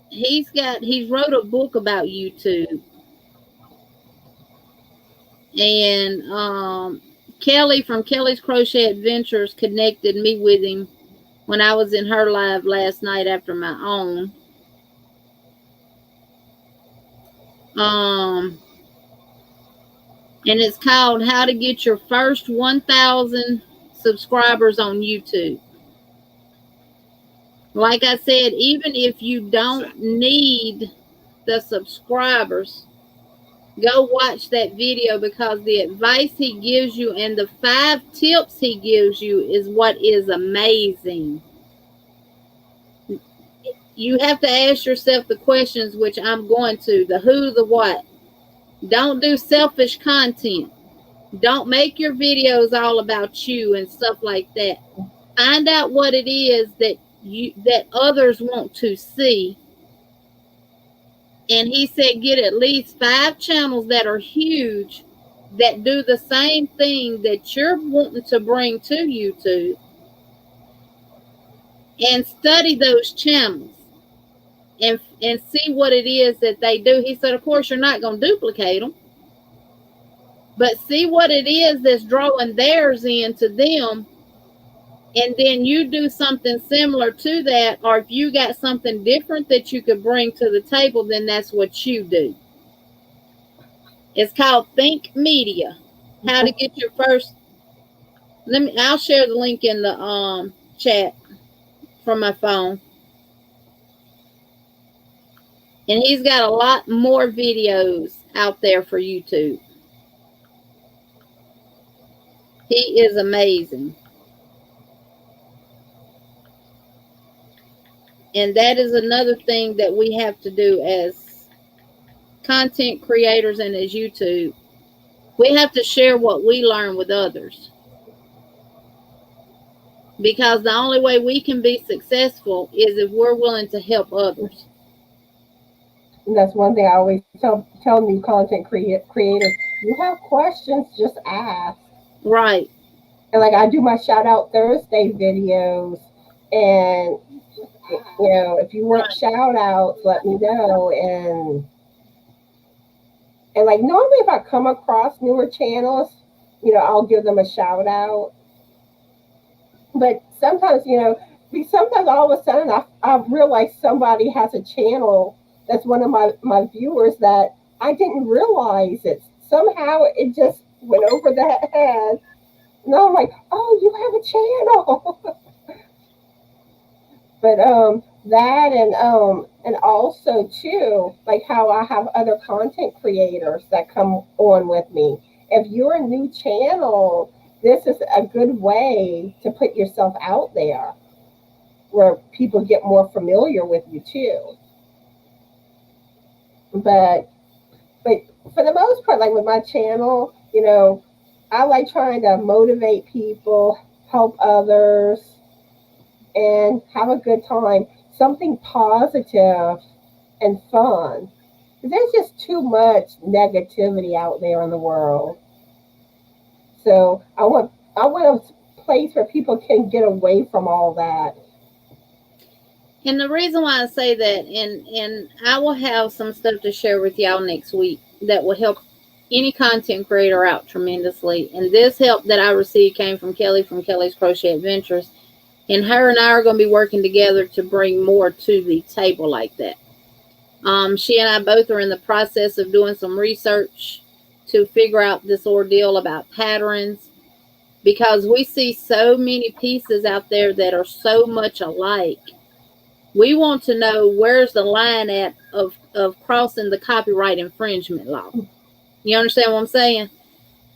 Speaker 2: he's wrote a book about YouTube. And Kelly from Kelly's Crochet Adventures connected me with him when I was in her live last night after my own. And it's called How to Get Your First 1,000 Subscribers on YouTube. Like I said, even if you don't need the subscribers, go watch that video, because the advice he gives you and the 5 tips he gives you is what is amazing. You have to ask yourself the questions, which I'm going to, the who, the what. Don't do selfish content. Don't make your videos all about you and stuff like that. Find out what it is that others want to see. And he said get at least 5 channels that are huge that do the same thing that you're wanting to bring to YouTube, and study those channels and see what it is that they do. He said, of course, you're not going to duplicate them, but see what it is that's drawing theirs into them. And then you do something similar to that, or if you got something different that you could bring to the table, then that's what you do. It's called Think Media. How to get your first. I'll share the link in the chat from my phone. And he's got a lot more videos out there for YouTube. He is amazing. And that is another thing that we have to do as content creators and as YouTube. We have to share what we learn with others. Because the only way we can be successful is if we're willing to help others.
Speaker 1: And that's one thing I always tell new content creators. You have questions, just ask.
Speaker 2: Right.
Speaker 1: And like I do my shout out Thursday videos, and you know, if you want shout outs, let me know. And like normally if I come across newer channels, you know, I'll give them a shout out. But sometimes, you know, sometimes all of a sudden I realize somebody has a channel that's one of my viewers that I didn't realize it. Somehow it just went over their head. And I'm like, oh, you have a channel. But that and also too, like how I have other content creators that come on with me. If you're a new channel, this is a good way to put yourself out there where people get more familiar with you too. But for the most part, like with my channel, you know, I like trying to motivate people, help others, and have a good time. Something positive and fun. There's just too much negativity out there in the world. So I want a place where people can get away from all that.
Speaker 2: And the reason why I say that, and I will have some stuff to share with y'all next week that will help any content creator out tremendously. And this help that I received came from Kelly from Kelly's Crochet Adventures. And her and I are going to be working together to bring more to the table like that. She and I both are in the process of doing some research to figure out this ordeal about patterns, because we see so many pieces out there that are so much alike. We want to know where's the line at of crossing the copyright infringement law. You understand what I'm saying?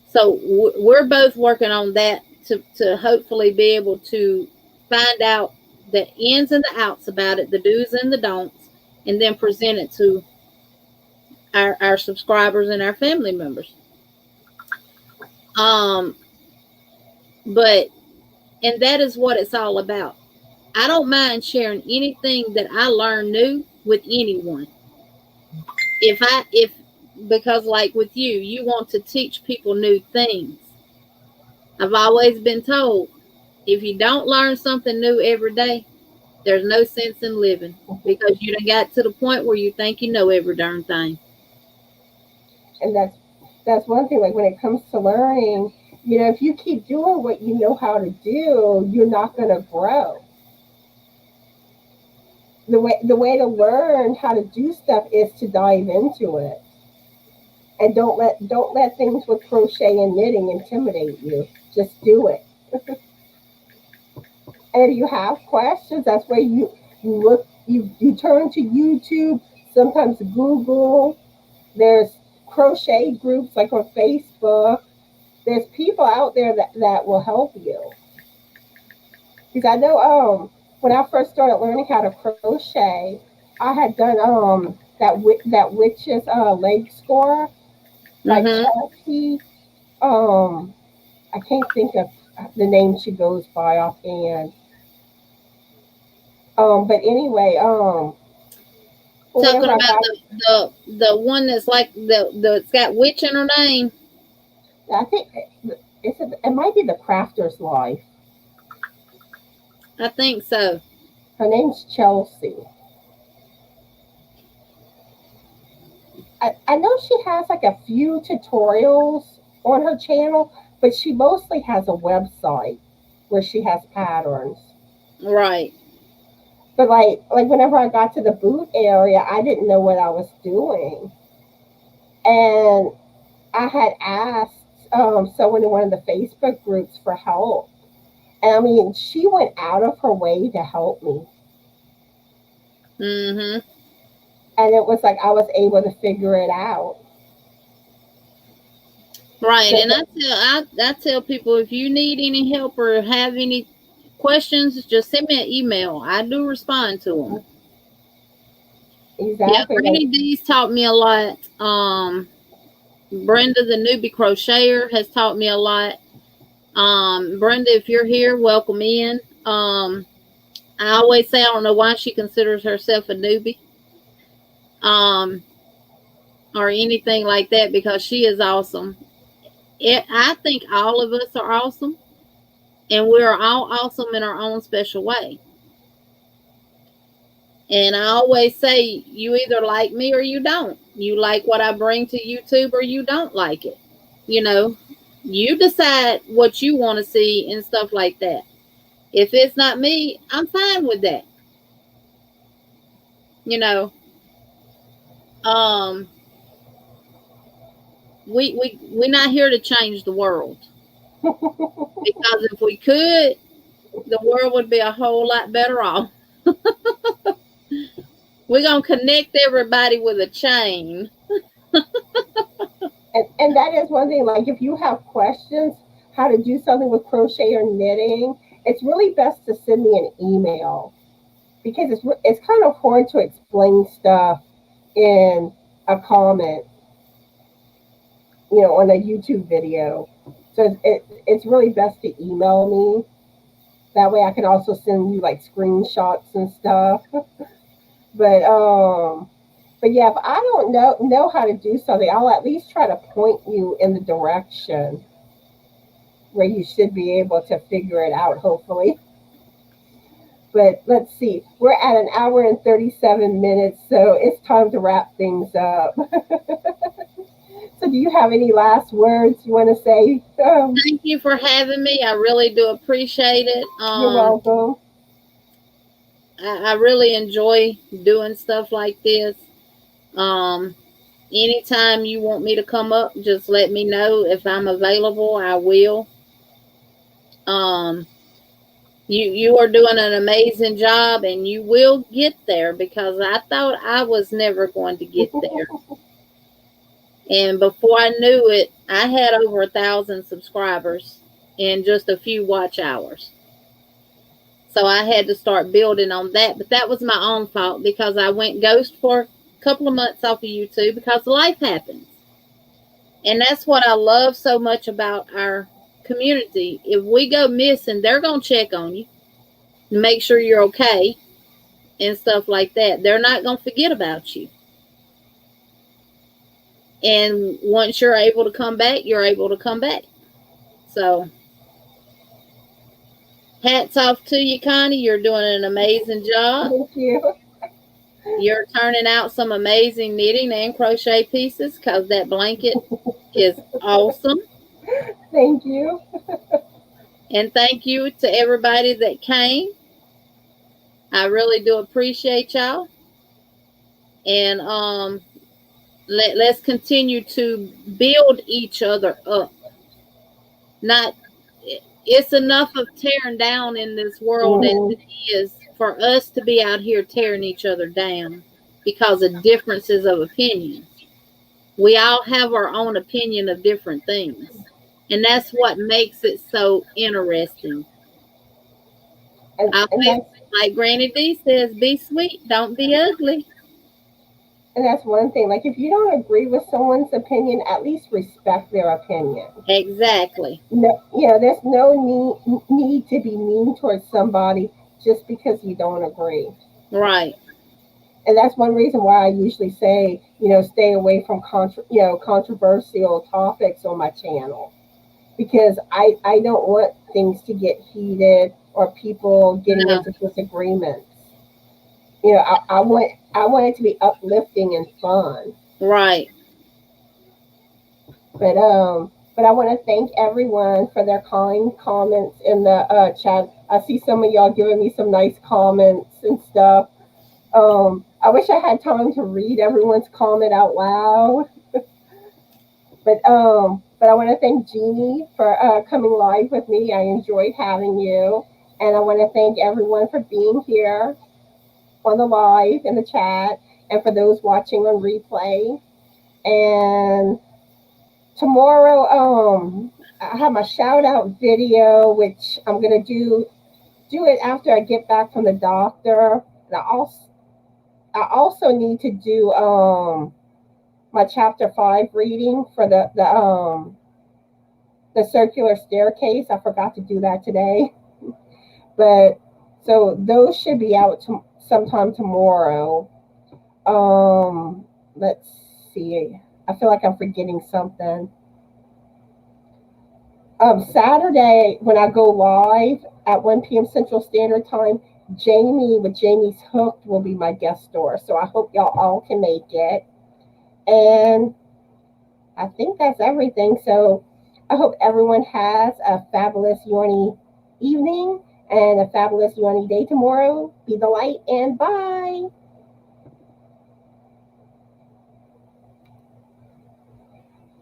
Speaker 2: So we're both working on that to hopefully be able to find out the ins and the outs about it, the do's and the don'ts, and then present it to our subscribers and our family members. But that is what it's all about. I don't mind sharing anything that I learn new with anyone. Because like with you want to teach people new things. I've always been told, if you don't learn something new every day, there's no sense in living, because you done got to the point where you think you know every darn thing.
Speaker 1: And that's one thing, like when it comes to learning, you know, if you keep doing what you know how to do, you're not going to grow. The way to learn how to do stuff is to dive into it. And don't let things with crochet and knitting intimidate you. Just do it. And if you have questions, that's where you look, you turn to YouTube, sometimes Google. There's crochet groups like on Facebook. There's people out there that will help you. Because I know when I first started learning how to crochet, I had done that witch's leg score, like Chelsea, I can't think of the name she goes by offhand. But anyway,
Speaker 2: Talking
Speaker 1: whenever I
Speaker 2: about
Speaker 1: got,
Speaker 2: the one that's like it's got witch in her name.
Speaker 1: I think it might be the Crafter's Life.
Speaker 2: I think so.
Speaker 1: Her name's Chelsea. I know she has like a few tutorials on her channel, but she mostly has a website where she has patterns.
Speaker 2: Right.
Speaker 1: But like whenever I got to the boot area, I didn't know what I was doing, and I had asked someone in one of the Facebook groups for help, and I mean she went out of her way to help me,
Speaker 2: Mm-hmm.
Speaker 1: and it was like I was able to figure it out.
Speaker 2: Right.
Speaker 1: But
Speaker 2: And I tell people, if you need any help or have any questions, just send me an email. I do respond to them. Yeah,
Speaker 1: exactly, like,
Speaker 2: Granny D's taught me a lot. Brenda, the newbie crocheter, has taught me a lot. Brenda, if you're here, welcome in. I always say I don't know why she considers herself a newbie, or anything like that, because she is awesome. I think all of us are awesome, and we're all awesome in our own special way. And I always say, you either like me or you don't. You like what I bring to YouTube or you don't like it. You know, you decide what you want to see and stuff like that. If it's not me, I'm fine with that. You know, um, we're not here to change the world, because if we could, the world would be a whole lot better off. We're gonna connect everybody with a chain.
Speaker 1: and that is one thing. Like if you have questions how to do something with crochet or knitting, it's really best to send me an email because it's kind of hard to explain stuff in a comment, on a YouTube video. So it's really best to email me. That way I can also send you like screenshots and stuff. But but yeah, if I don't know how to do something, I'll at least try to point you in the direction where you should be able to figure it out, hopefully. But let's see, we're at an hour and 37 minutes, so it's time to wrap things up. So, do you have any last words you want to say?
Speaker 2: Thank you for having me. I really do appreciate it.
Speaker 1: You're welcome.
Speaker 2: I really enjoy doing stuff like this. Anytime you want me to come up, just let me know. If I'm available, I will. You are doing an amazing job, and you will get there, because I thought I was never going to get there. And before I knew it, I had over 1,000 subscribers and just a few watch hours. So I had to start building on that. But that was my own fault, because I went ghost for a couple of months off of YouTube because life happens. And that's what I love so much about our community. If we go missing, they're going to check on you, make sure you're okay and stuff like that. They're not going to forget about you. And once you're able to come back, you're able to come back. So hats off to you, Connie. You're doing an amazing job.
Speaker 1: Thank you.
Speaker 2: You're turning out some amazing knitting and crochet pieces, because that blanket is awesome.
Speaker 1: Thank you.
Speaker 2: And thank you to everybody that came. I really do appreciate y'all. And let's continue to build each other up. Not It's enough of tearing down in this world as it is for us to be out here tearing each other down because of differences of opinion. We all have our own opinion of different things, and that's what makes it so interesting.
Speaker 1: And
Speaker 2: Always, like Granny D says, be sweet, don't be ugly.
Speaker 1: And that's one thing. Like, if you don't agree with someone's opinion, at least respect their opinion.
Speaker 2: Exactly.
Speaker 1: No, you know, there's no need to be mean towards somebody just because you don't agree.
Speaker 2: Right.
Speaker 1: And that's one reason why I usually say, you know, stay away from controversial topics on my channel, because I don't want things to get heated or people getting
Speaker 2: No.
Speaker 1: into disagreements. You know, I want it to be uplifting and fun.
Speaker 2: Right.
Speaker 1: But I want to thank everyone for their kind comments in the chat. I see some of y'all giving me some nice comments and stuff. I wish I had time to read everyone's comment out loud. But I want to thank Jeannie for coming live with me. I enjoyed having you, and I want to thank everyone for being here on the live in the chat, and for those watching on replay. And tomorrow, I have my shout out video, which I'm gonna do it after I get back from the doctor. And I also need to do my chapter 5 reading for the circular staircase. I forgot to do that today, but so those should be out sometime tomorrow. Let's see. I feel like I'm forgetting something. Saturday, when I go live at 1 p.m. Central Standard Time, Jamie with Jamie's Hooked will be my guest star. So I hope y'all all can make it. And I think that's everything. So I hope everyone has a fabulous Yoni evening and a fabulous Yoni day tomorrow. Be the light, and bye.